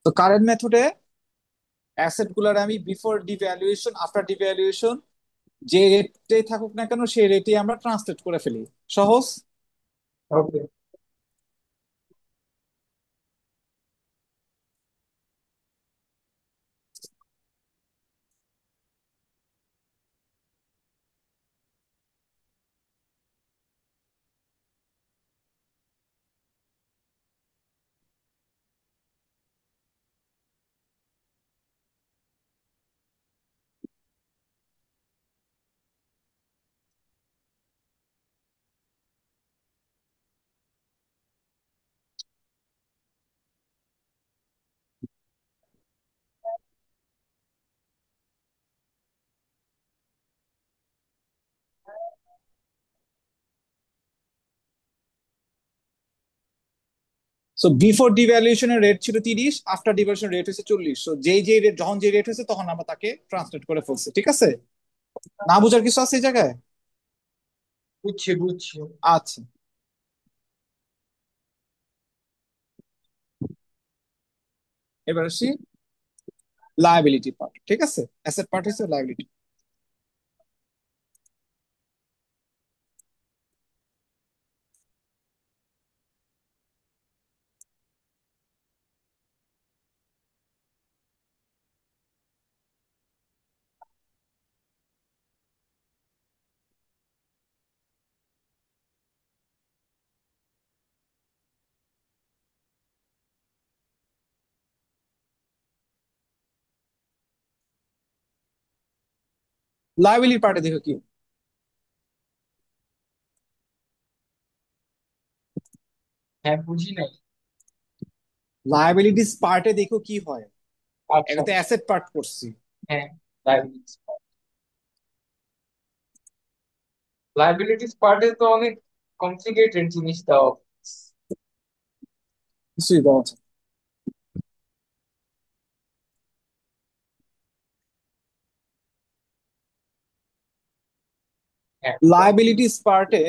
তো কারেন্ট মেথডে অ্যাসেট গুলার আমি বিফোর ডিভ্যালুয়েশন আফটার ডিভ্যালুয়েশন যে রেটে থাকুক না কেন সেই রেটে আমরা ট্রান্সলেট করে ফেলি। সহজ। ওকে। সো বিফোর ডিভ্যালুয়েশনের রেট ছিল 30, আফটার ডিভ্যালুয়েশন রেট হচ্ছে 40। সো যেই রেট, যখন যে রেট হয়েছে তখন আমরা তাকে ট্রান্সলেট করে ফেলছি। ঠিক আছে? না বুঝার কিছু আছে এই জায়গায়? বুঝছি বুঝছি। আচ্ছা, এবার আসি লায়াবিলিটি পার্ট। ঠিক আছে, অ্যাসেট পার্ট হচ্ছে লায়াবিলিটি। লায়াবিলিটি পার্টে দেখো কি, হ্যাঁ, বুঝি নাই। লায়াবিলিটিস পার্টে দেখো কি হয়। আচ্ছা এটা তো আচ্ছা। অ্যাসেট পার্ট করছি। হ্যাঁ, লাইবিলিটিস লাইবিলিটিস পার্টে তো অনেক কমপ্লিকেটেড জিনিস দেওয়া। কিছুই দেওয়া আছে। হ্যাঁ। লায়াবিলিটিস পার্টে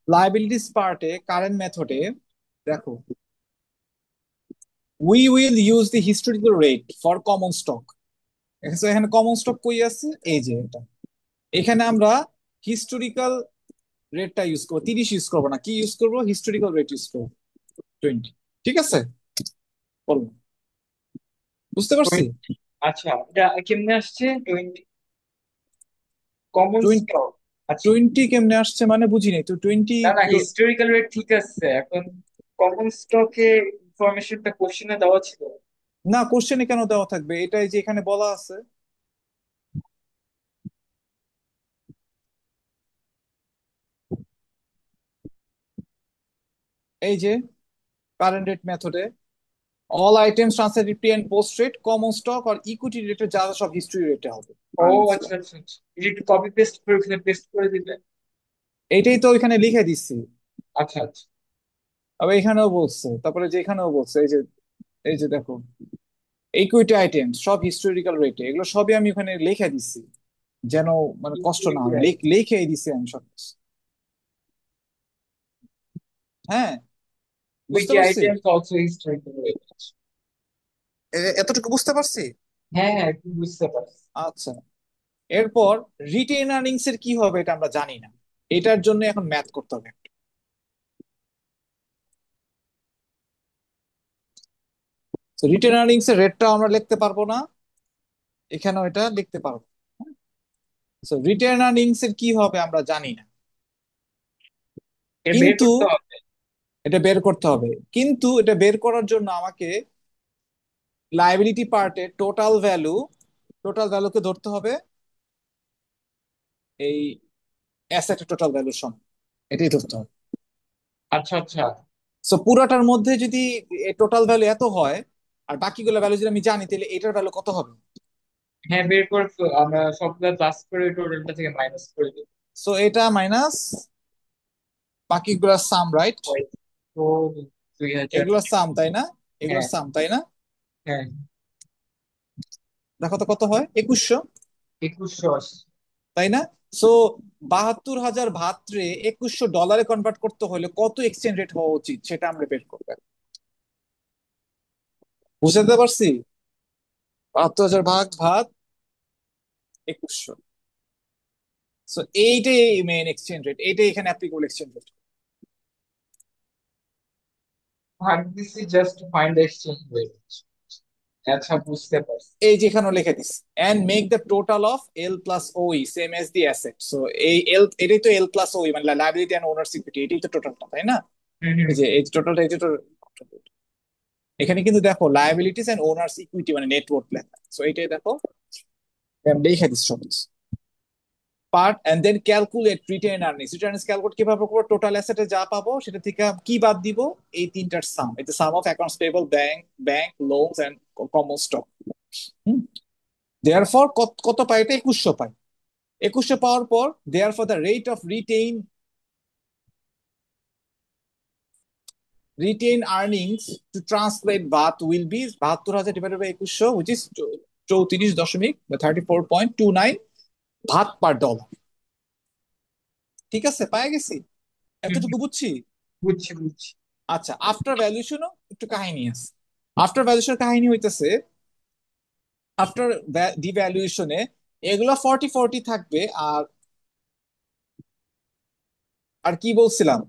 লায়াবিলিটিস পার্টে কারেন্ট মেথডে দেখো, we will use the historical rate for common stock. এখানে কমন স্টক কই আছে? এই যে এটা। এখানে আমরা হিস্টোরিক্যাল রেটটা ইউজ করবো, 30 ইউজ করবো না। কি ইউজ করবো? হিস্টোরিক্যাল রেট ইউজ করবো, 20। ঠিক আছে, বলো। বুঝতে পারছি? 20। আচ্ছা, এটা কেমনে আসছে 20? Common 20, stock. আচ্ছা। 20 কেমনে আসছে মানে বুঝি নাই তো 20। না না, হিস্টোরিক্যাল রেট ঠিক আছে, এখন কমন স্টকে ইনফরমেশনটা কোশ্চেনে দেওয়া ছিল। না, কোশ্চেনে কেন দেওয়া থাকবে? এটাই যে এখানে বলা আছে। এই যে কারেন্ট রেট মেথডে all items translated pre and post rate common stock আর ইকুইটি রেটে যা যা সব হিস্ট্রি রেটে হবে ও কারেন্সি। আচ্ছা আচ্ছা আচ্ছা, এটা একটু কপি পেস্ট করে ওখানে পেস্ট করে দিবে। এইটাই তো এখানে লিখে দিচ্ছি। আচ্ছা আচ্ছা। আবার এখানেও বলছে, তারপরে যে এখানেও বলছে, এই যে, এই যে দেখো, ইকুইটি আইটেম সব হিস্টোরিক্যাল রেটে, এগুলো সবই আমি ওখানে লিখে দিচ্ছি যেন মানে কষ্ট না হয়। লিখেই দিছি আমি সব কিছু। হ্যাঁ, বুঝতে উইকি পারছি। Items also historical rate. এতটুকু বুঝতে পারছি। হ্যাঁ হ্যাঁ, একটু বুঝতে পারছি। আচ্ছা, এরপর রিটেন আর্নিংস এর কি হবে এটা আমরা জানি না। এটার জন্য এখন ম্যাথ করতে হবে। রিটেন আর্নিংস এর রেটটা আমরা লিখতে পারবো না, এখানেও এটা লিখতে পারবো। রিটেন আর্নিংস এর কি হবে আমরা জানি না, এটা বের কিন্তু করতে হবে। এটা বের করতে হবে। কিন্তু এটা বের করার জন্য আমাকে লাইবিলিটি পার্টে টোটাল ভ্যালুকে ধরতে হবে এই অ্যাসেটের টোটাল ভ্যালুর সমান। এটাই ধরতে হবে। আচ্ছা আচ্ছা। সো পুরাটার মধ্যে যদি টোটাল ভ্যালু এত হয় আর বাকিগুলো ভ্যালু যদি আমি জানি, তাহলে এটার ভ্যালু কত হবে? হ্যাঁ, বের করে আমরা সবগুলা প্লাস করে টোটালটা থেকে মাইনাস করে দিই। সো এটা মাইনাস বাকিগুলোর সাম, রাইট? তো 2000। এগুলোর সাম, তাই না? এগুলোর হ্যাঁ সাম, তাই না? হ্যাঁ। দেখো তো কত হয়, 2100, 2180। তাই না? সো 72,000 ভাত্রে 2,100 ডলারে কনভার্ট করতে হলে কত এক্সচেঞ্জ রেট হওয়া উচিত সেটা আমরা বের করবো। বুঝতে পারছি? 72,000 ভাগ ভাগ 2,100। সো এইটাই মেইন এক্সচেঞ্জ রেট, এইটাই এখানে অ্যাপ্লিকেবল এক্সচেঞ্জ রেট। ভাগ দিছি just find the exchange rate. আচ্ছা, বুঝতে পারছি। এই যে এখানে লিখে দিস, and make the total of L plus ওই same as the asset. So এই এল, এটাই তো এল প্লাস ওই মানে লাইবিলিটি এন্ড ওনার্স ইকুইটি, এটাই তো টোটালটা, তাই না? হুম হুম। এই যে এই টোটালটা, এই যে এখানে কিন্তু দেখো লায়াবিলিটিস এন্ড ওনার্স ইকুইটি মানে নেটওয়ার্ক লেখা, সো এইটাই দেখো লিখে দিস সব part. And then calculate retained earnings. Retained earnings calculate কিভাবে করবো? টোটাল অ্যাসেটে যা পাবো সেটা থেকে কি বাদ দিব? এই তিনটার সাম, এটা sum of accounts payable, bank loans and common stock. Therefore কত কত পাই? এটা 2,100 পাই। 2,100 পাওয়ার পর therefore the rate of retain earnings to translate baht will be 72,000 divided by 2,100 which is 34.39 baht per dollar. ঠিক আছে, পাই গেছি, হুম এতটুকু হুম। বুঝছি। বুঝছি বুঝছি। আচ্ছা, আফটার ভ্যালুয়েশনও একটু কাহিনী আছে। আফটার ভ্যালুয়েশন কাহিনী হইতেছে, আফটার ডিভ্যালুয়েশনে এগুলা 40-40 থাকবে। আর আর কি বলছিলাম,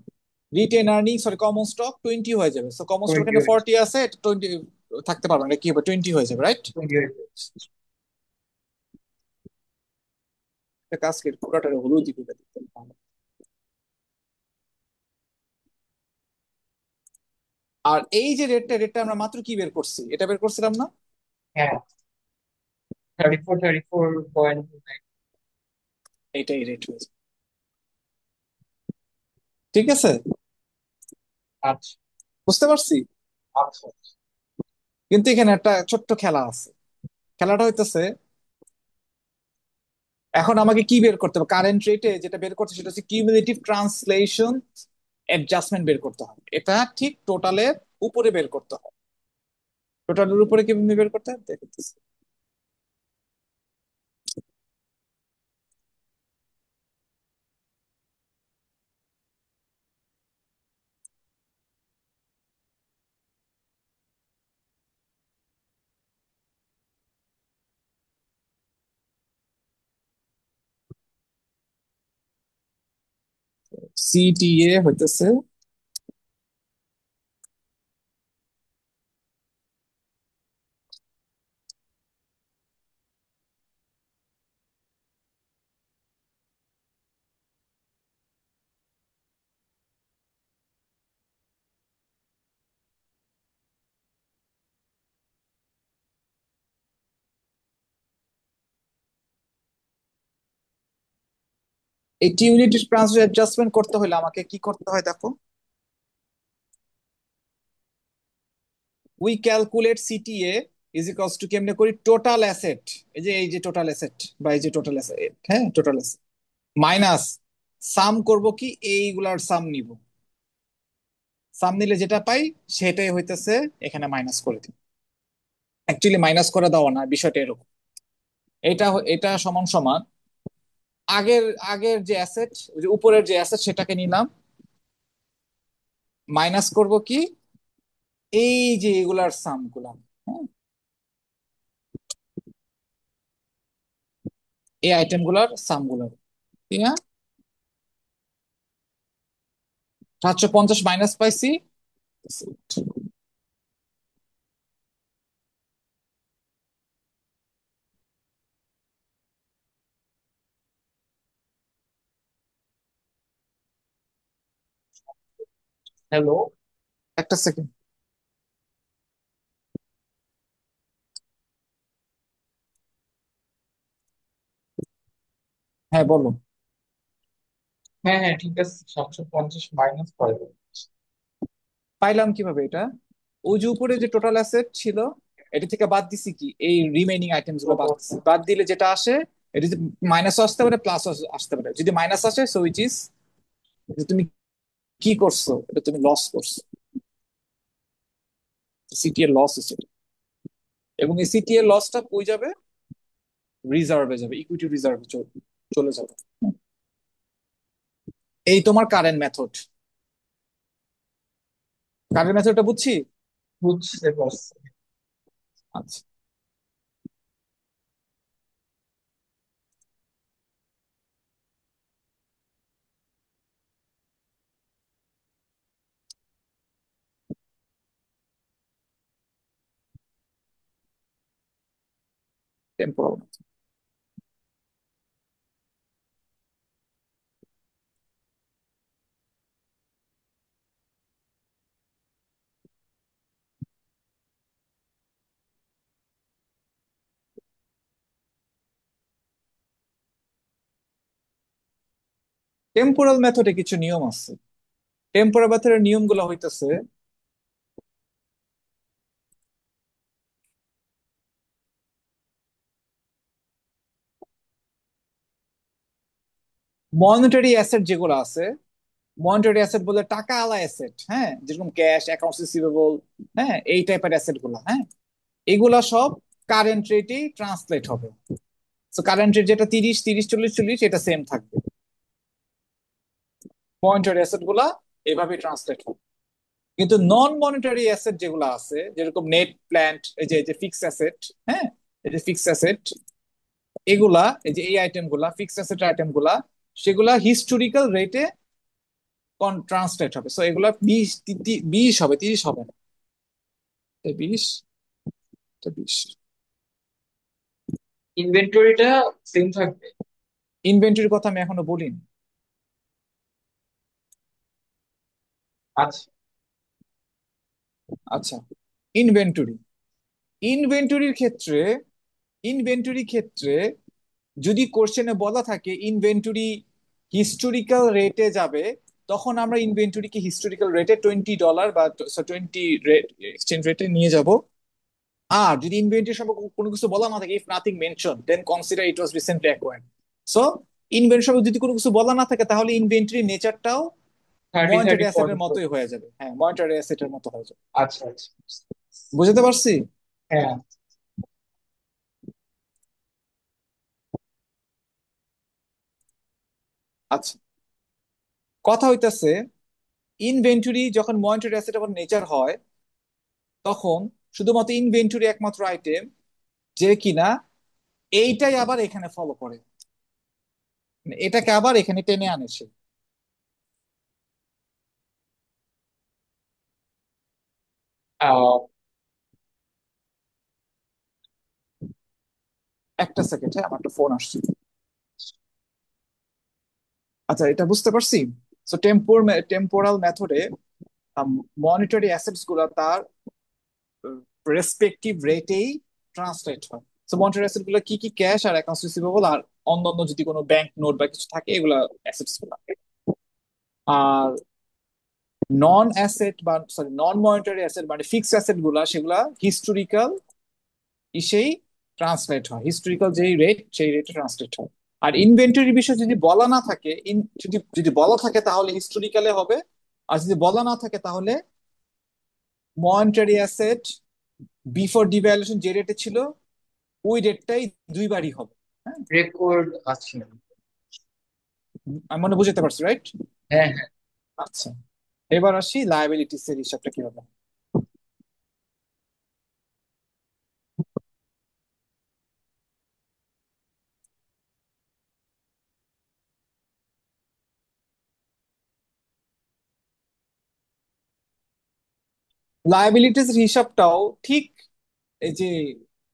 written earning sorry common stock 20 হয়ে যাবে। সো কমন স্টক 20 এখানে হয়েছে। 40 আছে, 20 থাকতে পারবে না, কি হবে 20 হয়ে যাবে, রাইট? 20 হয়েছে। একটা কাজ করি, পুরোটা হলুদ দিকে দিতে হবে। আর এই যে রেটটা আমরা মাত্র কি বের করছি, এটা বের করছিলাম না? হ্যাঁ, 34 34.9। এইটাই রেট হয়েছে। ঠিক আছে, আচ্ছা বুঝতে পারছি। আচ্ছা। কিন্তু এখানে একটা ছোট্ট খেলা আছে। খেলাটা হইতেছে, এখন আমাকে কি বের করতে হবে? কারেন্ট রেটে যেটা বের করতে সেটা হচ্ছে কিউমুলেটিভ ট্রান্সলেশন অ্যাডজাস্টমেন্ট বের করতে হবে। এটা ঠিক টোটালের উপরে বের করতে হবে। টোটালের উপরে কিভাবে বের করতে হবে দেখতেছি। সিটিএ হইতেছে, এই কিউমুলেটিভ ট্রান্সলেশন অ্যাডজাস্টমেন্ট করতে হলে আমাকে কি করতে হয় দেখো। We calculate CTA is equals to, কেমনে করি? টোটাল অ্যাসেট, এই যে টোটাল অ্যাসেট বা এই যে টোটাল অ্যাসেট, হ্যাঁ টোটাল অ্যাসেট মাইনাস সাম করব কি, এইগুলার সাম নিব। সাম নিলে যেটা পাই সেটাই হইতেছে এখানে মাইনাস করে দিই। অ্যাকচুয়ালি মাইনাস করে দেওয়া না, বিষয়টা এরকম। এটা সমান সমান আগের আগের যে অ্যাসেট, ওই যে উপরের যে অ্যাসেট সেটাকে নিলাম, মাইনাস করব কি, এই যে এগুলার সাম গুলা, হ্যাঁ, এই আইটেম গুলার সাম গুলার, ঠিক না? 750 মাইনাস পাইছি। হ্যালো। একটা সেকেন্ড। হ্যাঁ বলো। হ্যাঁ হ্যাঁ, ঠিক আছে, 750 মাইনাস করে দেবো। পাইলাম কিভাবে এটা? ওই যে উপরে যে টোটাল অ্যাসেট ছিল, এটা থেকে বাদ দিছি কি, এই রিমেইনিং আইটেমস গুলো বাদ দিছি। বাদ দিলে যেটা আসে, এটা যে মাইনাস আসতে পারে প্লাস আসতে পারে। যদি মাইনাস আসে সো উইচ ইজ, তুমি কি করছো, এটা তুমি লস করছো, সিটি এর লস হচ্ছে এটা। এবং এই সিটি এর লসটা কই যাবে? রিজার্ভে যাবে, ইকুইটি রিজার্ভে চলবে। চলে যাবে। এই তোমার কারেন্ট মেথড। কারেন্ট মেথডটা বুঝছি। বুঝতে পারছি। আচ্ছা, টেম্পোরাল। টেম্পোরাল মেথডে কিছু নিয়ম আছে। টেম্পোরাল মেথডের নিয়মগুলো হইতেছে, মনিটারি অ্যাসেট যেগুলো আছে, মনিটারি অ্যাসেট বলে টাকা আলা অ্যাসেট, হ্যাঁ, যেরকম ক্যাশ, অ্যাকাউন্টস রিসিভেবল, হ্যাঁ, এই টাইপের অ্যাসেট গুলা, হ্যাঁ, এগুলা সব কারেন্ট রেটেই ট্রান্সলেট হবে। তো কারেন্ট রেট যেটা 30, 30, 40, 40, এটা সেম থাকবে। মনিটারি অ্যাসেট গুলা এভাবে ট্রান্সলেট হবে। কিন্তু নন মনিটারি অ্যাসেট যেগুলো আছে, যেরকম নেট প্ল্যান্ট, এই যে ফিক্স অ্যাসেট, হ্যাঁ, এই যে ফিক্স অ্যাসেট, এগুলা, এই যে এই আইটেম গুলা, ফিক্স অ্যাসেট আইটেম গুলা, সেগুলা হিস্টোরিক্যাল রেটে ট্রান্সলেট হবে। সো এগুলা 20 হবে, 30 হবে না। 20, 20। ইনভেন্টরিটা সেম থাকবে। ইনভেন্টরির কথা আমি এখনো বলিনি। আচ্ছা। আচ্ছা, ইনভেন্টরি, ইনভেন্টরির ক্ষেত্রে, ইনভেন্টরি ক্ষেত্রে যদি কোশ্চেনে বলা থাকে ইনভেন্টরি হিস্টোরিক্যাল রেটে যাবে, তখন আমরা ইনভেন্টরিকে হিস্টোরিক্যাল রেটে $20 বা 20 রেট, এক্সচেঞ্জ রেটে নিয়ে যাব। আর যদি ইনভেন্টরি সম্পর্কে কোনো কিছু বলা না থাকে, if nothing mention, then consider it was recently acquired. So inventory সম্পর্কে যদি কোনো কিছু বলা না থাকে, তাহলে ইনভেন্টরি নেচারটাও 30, মনিটারি 30, অ্যাসেটের 40। মতোই হয়ে যাবে। হ্যাঁ, মনিটারি অ্যাসেটের মতো হয়ে যাবে। আচ্ছা আচ্ছা। বুঝতে পারছি। হ্যাঁ। আচ্ছা, কথা হইতাছে, ইনভেন্টরি যখন মনিটারি অ্যাসেট আবার নেচার হয়, তখন শুধুমাত্র ইনভেন্টরি একমাত্র আইটেম যে কিনা এইটাই আবার এখানে ফলো করে, মানে এটাকে আবার এখানে টেনে আনেছে। আহ, একটা সেকেন্ড, হ্যাঁ, আমার একটা ফোন আসছে। আচ্ছা, এটা বুঝতে পারছি। সো টেম্পোরাল মেথডে মনিটারি অ্যাসেটস গুলা তার রেসপেক্টিভ রেটেই ট্রান্সলেট হয়। সো মনিটারি অ্যাসেট গুলো কি কি, ক্যাশ আর অ্যাকাউন্টস রিসিভেবল, আর অন্যান্য যদি কোনো ব্যাংক নোট বা কিছু থাকে, এগুলা অ্যাসেটস গুলা। আর নন অ্যাসেট বা সরি নন মনিটারি অ্যাসেট মানে ফিক্সড অ্যাসেট গুলা, সেগুলা হিস্টোরিক্যাল সেই ট্রান্সলেট হয়, হিস্টোরিক্যাল যেই রেট সেই রেটে ট্রান্সলেট হয়। আর ইনভেন্টরির বিষয় যদি বলা না থাকে, যদি যদি বলা থাকে তাহলে হিস্টোরিক্যালে হবে। আর যদি বলা না থাকে তাহলে মনিটারি অ্যাসেট বিফোর ডিভ্যালুয়েশন যে রেটে ছিল, ওই রেটটাই দুইবারই হবে। হ্যাঁ, রেকর্ড আছে। আমি মনে বুঝতে পারছি, রাইট? হ্যাঁ হ্যাঁ। আচ্ছা, এবার আসি লায়াবিলিটিস এর হিসাবটা কিভাবে। লায়াবিলিটিস এর হিসাবটাও ঠিক এই যে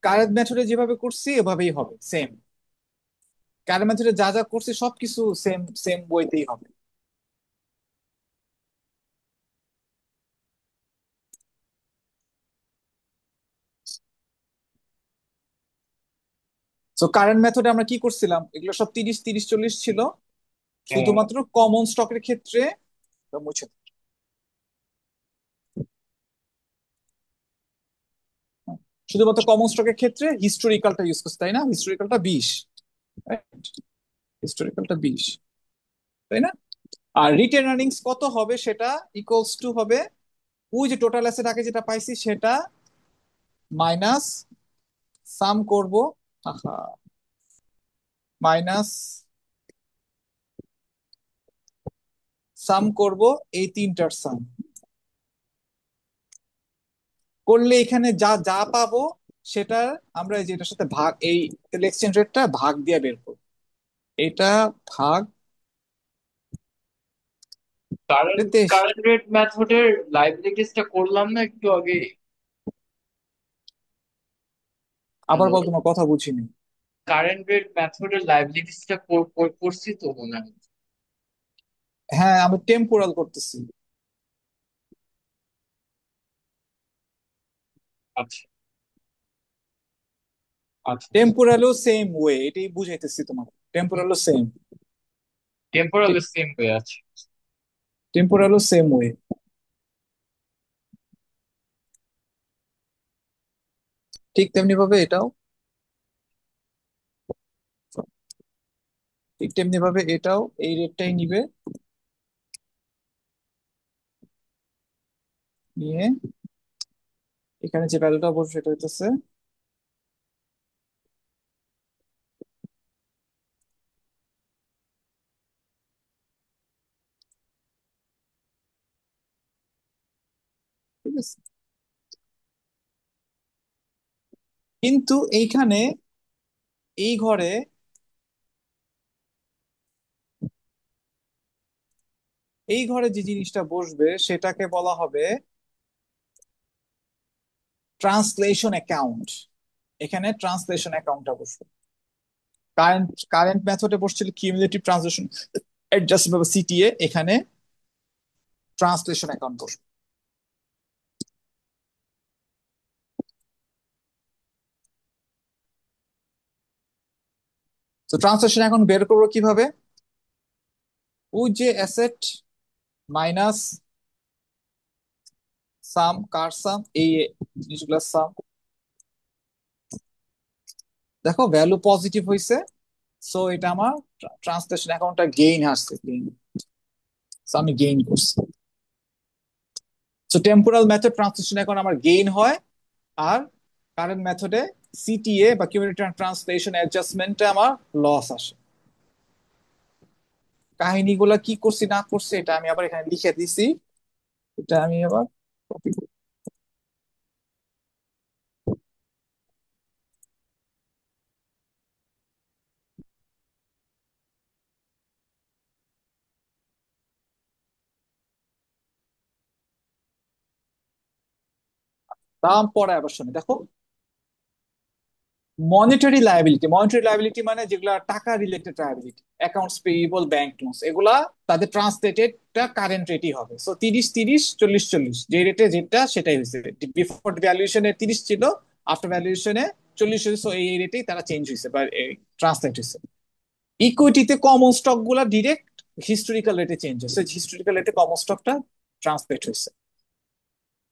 কারেন্ট মেথডে যেভাবে করছি এভাবেই হবে, সেম। কারেন্ট মেথডে যা যা করছি সবকিছু সেম সেম বইতেই হবে। সো কারেন্ট মেথডে আমরা কি করছিলাম, এগুলো সব 30, 30, 40 ছিল। হ্যাঁ। শুধুমাত্র কমন স্টকের ক্ষেত্রে, মুছে দাও। শুধুমাত্র কমন স্টকের ক্ষেত্রে হিস্টোরিক্যালটা ইউজ করছে, তাই না? হিস্টোরিক্যালটা 20, হিস্টোরিক্যালটা 20, তাই না? আর রিটেন আর্নিংস কত হবে, সেটা ইকুয়ালস টু হবে ওই যে টোটাল অ্যাসেট আগে যেটা পাইছি সেটা মাইনাস সাম করব, আহা, মাইনাস সাম করব এই তিনটার সাম করলে এখানে যা যা পাবো সেটা আমরা এই যে এটার সাথে ভাগ এই এক্সচেঞ্জ রেটটা ভাগ দিয়ে বের করবো। এটা ভাগ কারেন্ট তেইশ। কারেন্ট রেট মেথডের লাইবিলিটিসটা করলাম না একটু আগে। আবার হ্যালো, বল, তোমার কথা বুঝিনি। কারেন্ট রেট মেথডের লাইবিলিটিসটা করছি তো মনে হয়। হ্যাঁ, আমি টেম্পোরাল করতেছি। আচ্ছা, আচ্ছা। টেম্পোরালও সেম ওয়ে, এটাই বুঝাইতেছি তোমাকে, টেম্পোরালও সেম। টেম্পোরাল সেম হয়ে আছে। টেম্পোরালও সেম ওয়ে, ঠিক তেমনি ভাবে এটাও, ঠিক তেমনি ভাবে এটাও এই রেটটাই নিবে, নিয়ে এখানে যে ভ্যালুটা বসবে সেটা হইতেছে, ঠিক আছে। কিন্তু এইখানে এই ঘরে এই ঘরে যে জিনিসটা বসবে সেটাকে বলা হবে ট্রান্সলেশন অ্যাকাউন্ট। এখানে ট্রান্সলেশন অ্যাকাউন্টটা বসবে। কারেন্ট কারেন্ট মেথডে বসছিল কিউমুলেটিভ ট্রানজেকশন অ্যাডজাস্টমেন্ট বা সিটিএ, এখানে ট্রান্সলেশন অ্যাকাউন্ট বসবে। তো ট্রান্সলেশন অ্যাকাউন্ট বের করবো কিভাবে? ওই যে অ্যাসেট মাইনাস সাম, কার সাম, এই জিনিসগুলোর সাম। দেখো ভ্যালু পজিটিভ হয়েছে, সো এটা আমার ট্রান্সলেশন অ্যাকাউন্টটা গেইন আসছে, গেইন। আমি গেইন করছি। So temporal method translation account আমার গেইন হয়, আর কারেন্ট মেথডে সিটিএ বা কিউমুলেটিভ ট্রান্সলেশন অ্যাডজাস্টমেন্টে আমার লস আসে। কাহিনীগুলা কি করছি না করছি এটা আমি আবার এখানে লিখে দিছি। এটা আমি আবার copy করি। দাম পরে আবার শুনি, দেখো। মনিটারি লায়াবিলিটি মানে যেগুলা টাকা related liability, accounts payable, bank loans, এগুলা তাদের ট্রান্সলেটেডটা কারেন্ট রেটই হবে। সো 30 30 40 40, যে রেটে যেটা সেটাই হয়েছে। বিফোর ভ্যালুয়েশনে 30 ছিল, আফটার ভ্যালুয়েশনে 40 হয়েছে। সো এই রেটেই তারা চেঞ্জ হয়েছে বা ট্রান্সলেট হয়েছে। ইকুইটিতে কমন স্টক গুলা ডিরেক্ট হিস্টোরিক্যাল রেটে চেঞ্জ হয়েছে, হিস্টোরিক্যাল রেটে কমন স্টকটা ট্রান্সলেট হয়েছে।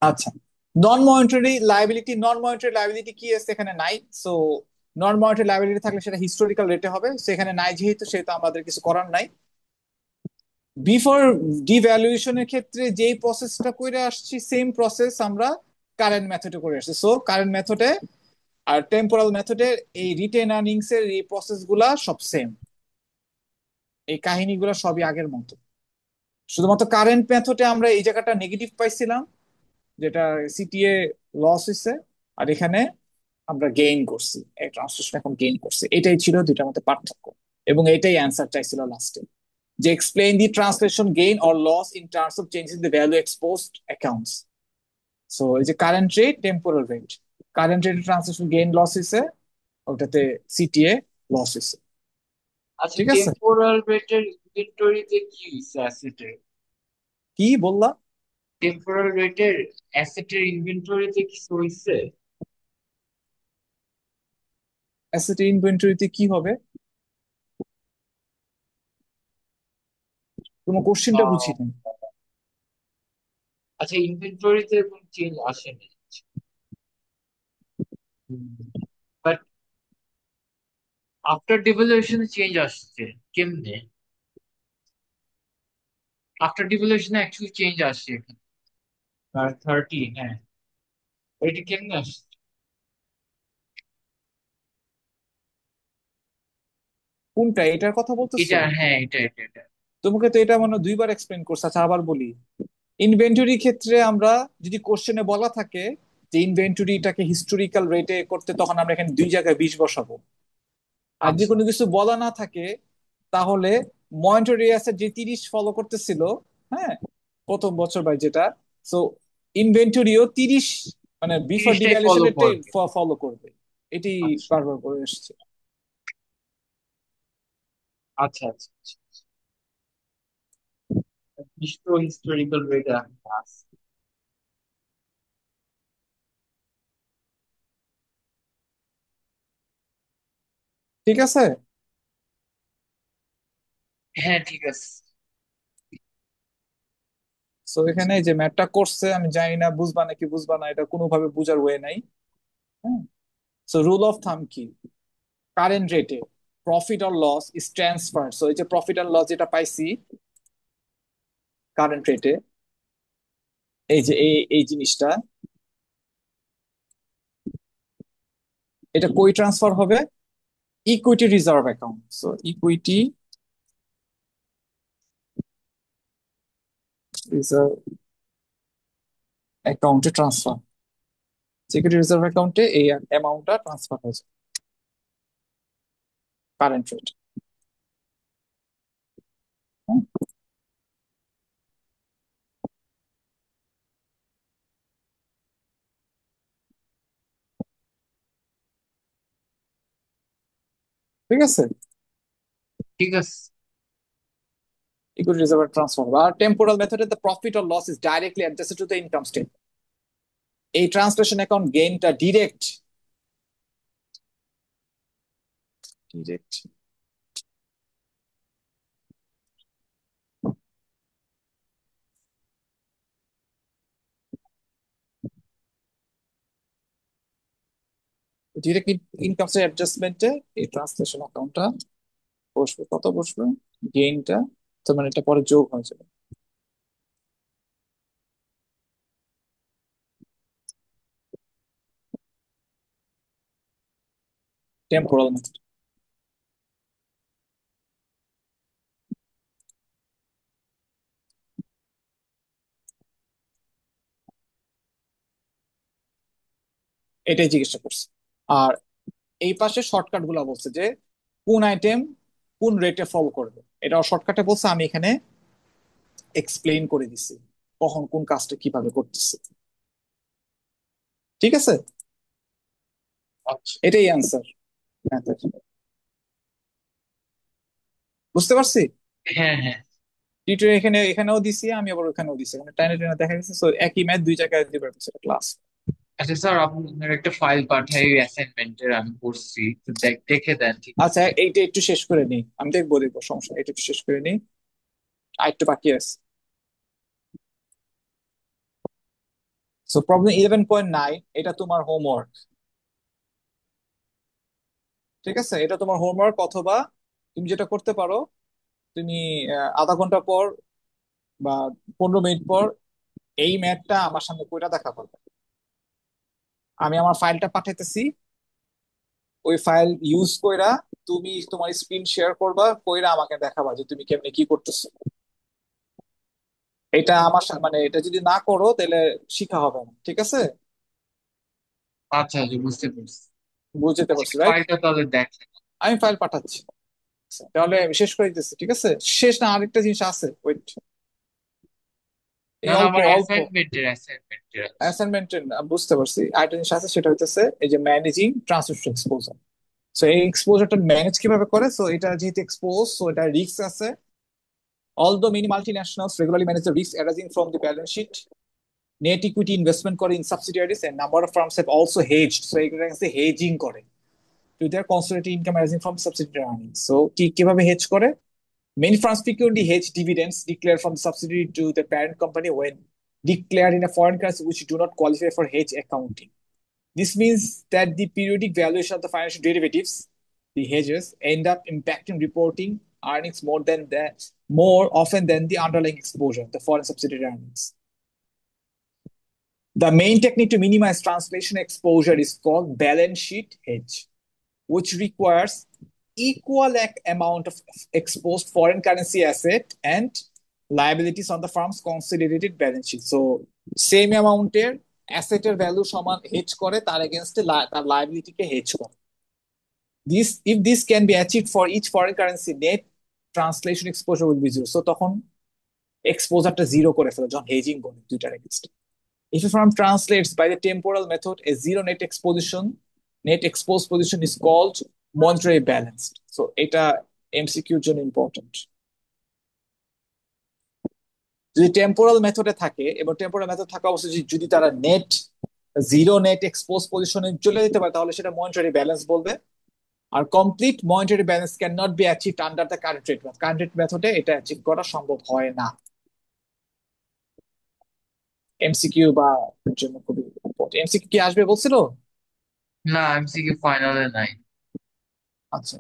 আচ্ছা, নন মনিটারি লায়াবিলিটি কি আছে এখানে নাই। সো নন মনিটারি লায়াবিলিটি থাকলে সেটা হিস্টোরিক্যাল রেটে হবে, সেখানে নাই যেহেতু সেহেতু আমাদের কিছু করার নাই। বিফোর ডিভ্যালুয়েশনের ক্ষেত্রে যেই প্রসেসটা করে আসছি সেম প্রসেস আমরা কারেন্ট মেথডে করে আসছি। সো কারেন্ট মেথডে আর টেম্পোরাল মেথডে এই রিটেন আর্নিংস এর এই প্রসেস গুলা সব সেম, এই কাহিনীগুলো সবই আগের মতো। শুধুমাত্র কারেন্ট মেথডে আমরা এই জায়গাটা নেগেটিভ পাইছিলাম, যেটা সিটিএ লস হয়েছে, আর এখানে আমরা গেইন করছি, এই ট্রান্সলেশন এখন গেইন করছি। এটাই ছিল দুইটার মধ্যে পার্থক্য, এবং এটাই অ্যান্সার চাইছিল লাস্টে, যে explain the translation gain or loss in terms of changing the value exposed accounts. So এই যে current rate, temporal rate, current rate translation gain loss হয়েছে, ওটাতে সিটিএ লস হয়েছে। আচ্ছা, ঠিক আছে, টেম্পোরাল রেটের ইনভেন্টরিতে কি হয়েছে অ্যাসেটের? কি বললা? টেম্পোরাল রেটের অ্যাসেটের ইনভেন্টরিতে কিছু হয়েছে? অ্যাসেট ইনভেন্টরিতে কি হবে? তোমার কোশ্চেনটা বুঝি আহ, নাই। আচ্ছা, ইনভেন্টরিতে কোনো চেঞ্জ আসেনি, বাট আফটার ডিভ্যালুয়েশনে চেঞ্জ আসছে কেমনে? আফটার ডিভ্যালুয়েশনে অ্যাকচুয়ালি চেঞ্জ আসছে এখানে। 30, হ্যাঁ। এটা কেমনে আসছে? কোনটা, এটার কথা বলতেছো? এটা, হ্যাঁ, এটা। তোমাকে তো এটা মনে হয় দুইবার এক্সপ্লেন করছে, আচ্ছা আবার বলি। ইনভেন্টরি ক্ষেত্রে আমরা যদি কোশ্চেনে বলা থাকে যে ইনভেন্টরিটাকে হিস্টোরিক্যাল রেটে করতে, তখন আমরা এখানে দুই জায়গায় 20 বসাবো। আর যদি আচ্ছা। কোনো কিছু বলা না থাকে তাহলে মনিটরি আছে যে 30 ফলো করতেছিল, হ্যাঁ, প্রথম বছর বা যেটা, সো ইনভেন্টরিও 30 মানে বিফোর 30টাই ফলো ডিভ্যালুয়েশন করবে। ফলো করবে। এটি আচ্ছা বারবার করে এসছে। আচ্ছা আচ্ছা আচ্ছা। বিশ্ব হিস্টোরিক্যাল রেট আছে। ঠিক আছে। হ্যাঁ ঠিক আছে। সো এখানে যে ম্যাথটা করছে আমি জানি না বুঝবা নাকি বুঝবা না, এটা কোনোভাবে বুঝার ওয়ে নাই। হ্যাঁ। সো রুল অফ থাম কি, কারেন্ট রেটে profit or loss is transfer, so এই যে প্রফিট আর লস যেটা পাইছি কারেন্ট রেটে, এই যে এই এই জিনিসটা, এটা কই ট্রান্সফার হবে? Equity reserve account. So equity reserve অ্যাকাউন্টে ট্রান্সফার, সিকিউরিটি রিজার্ভ অ্যাকাউন্টে এই অ্যামাউন্টটা ট্রান্সফার হয়েছে কারেন্ট রেট। ঠিক আছে। ঠিক আছে। Equity reserve transfer বা টেম্পোরাল মেথডে the profit or loss is directly adjusted to the income statement. এই ট্রান্সলেশন অ্যাকাউন্ট গেইনটা direct direct direct income state অ্যাডজাস্টমেন্টে এই ট্রান্সলেশন অ্যাকাউন্টটা বসবে, কত বসবে গেইনটা, তো মানে এটা পরে যোগ হয়ে যাবে টেম্পোরাল মেথড। এটাই জিজ্ঞাসা করছে। আর এই পাশে শর্টকাট গুলা বলছে যে কোন আইটেম কোন রেটে ফলো করবে, এটা শর্টকাটে বলছে, আমি এখানে এক্সপ্লেইন করে দিছি কখন কোন কাজটা কিভাবে করতেছে। ঠিক আছে, আচ্ছা। এটাই অ্যান্সার ম্যাথের। বুঝতে পারছি। হ্যাঁ হ্যাঁ। টিউটর এখানে এখানেও দিছি, আমি আবার ওখানেও দিছি, মানে টাইনে টাইনে দেখা গেছে, সো একই ম্যাথ দুই জায়গায় দিবার ক্লাস। আচ্ছা স্যার, আপনার একটা ফাইল পাঠাই অ্যাসাইনমেন্টের, আমি করছি তো দেখে দেন ঠিক আছে। আচ্ছা এইটা একটু শেষ করে নিই, আমি দেখবো দেখবো, সমস্যা নেই, এটা একটু শেষ করে নিই, আর একটু বাকি আছে। সো প্রবলেম 11.9, এটা তোমার হোমওয়ার্ক। ঠিক আছে, এটা তোমার হোমওয়ার্ক, অথবা তুমি যেটা করতে পারো, তুমি আধা ঘন্টা পর বা 15 মিনিট পর এই ম্যাথটা আমার সামনে কইরা দেখা পারবে। আমি আমার ফাইলটা পাঠাইতেছি, ওই ফাইল ইউজ কইরা তুমি তোমার স্ক্রিন শেয়ার করবা, কইরা আমাকে দেখাবা যে তুমি কেমনে কি করতেছো। এটা আমার মানে এটা যদি না করো তাহলে শিখা হবে না, ঠিক আছে? আচ্ছা আচ্ছা, বুঝতে পারছি। বুঝতে আচ্ছা, পারছি রাইট। ফাইলটা তাহলে দেখেন। আমি ফাইল পাঠাচ্ছি। তাহলে আমি শেষ করে দিতেছি, ঠিক আছে? শেষ না, আরেকটা জিনিস আছে, ওয়েট। এই না না, অল্প আমার অল্প অ্যাসাইনমেন্টের আছে। অ্যাসাইনমেন্টের, বুঝতে পারছি, আরেকটা জিনিস আছে, সেটা হইতেছে এই যে ম্যানেজিং ট্রান্সমিশন এক্সপোজার। সো এই এক্সপোজারটা ম্যানেজ কিভাবে করে, সো এটা যেহেতু এক্সপোজ, সো এটা রিস্ক আছে। Although many multinationals regularly manage the risks arising from the balance sheet, net equity investment করে in subsidiaries, and number of firms have also hedged, so এগুলোকে হেজিং করে to their consolidated income arising from subsidiary earnings. So কিভাবে হেজ করে? Many firms frequently hedge dividends declared from the subsidiary to the parent company when declared in a foreign currency which do not qualify for hedge accounting. This means that the periodic valuation of the financial derivatives, the hedges, end up impacting reporting earnings more often than the underlying exposure, the foreign subsidiary earnings. The main technique to minimize translation exposure is called balance sheet hedge, which requires equal amount of exposed foreign currency asset and liabilities on the firm's consolidated balance sheet. So same অ্যামাউন্টের অ্যাসেটের ভ্যালু সমান হেজ করে তার এগেনস্টে তার লাইবিলিটিকে হেজ করে। If this can be achieved for each foreign currency, net translation exposure will be zero. So তখন এক্সপোজারটা জিরো করে ফেলে যখন হেজিং করে দুইটার এগেনস্টে। If a firm translates by the temporal method, a zero net exposed position is called monetary balanced. So এটা এমসিকিউর জন্য ইম্পর্টেন্ট। যদি টেম্পোরাল মেথডে থাকে, এবং টেম্পোরাল মেথড থাকা অবশ্যই যদি তারা নেট এক্সপোজ পজিশনে চলে যেতে পারে তাহলে সেটা মনিটারি ব্যালেন্স বলবে। আর complete monetary balance can not be achieved under the current rate method, current rate মেথডে এটা অ্যাচিভ করা সম্ভব হয় না। এমসিকিউ বা এর জন্য খুবই ইম্পর্টেন্ট। এমসিকিউ কি আসবে বলছিল? না, এমসিকিউ ফাইনালে নাই। আচ্ছা।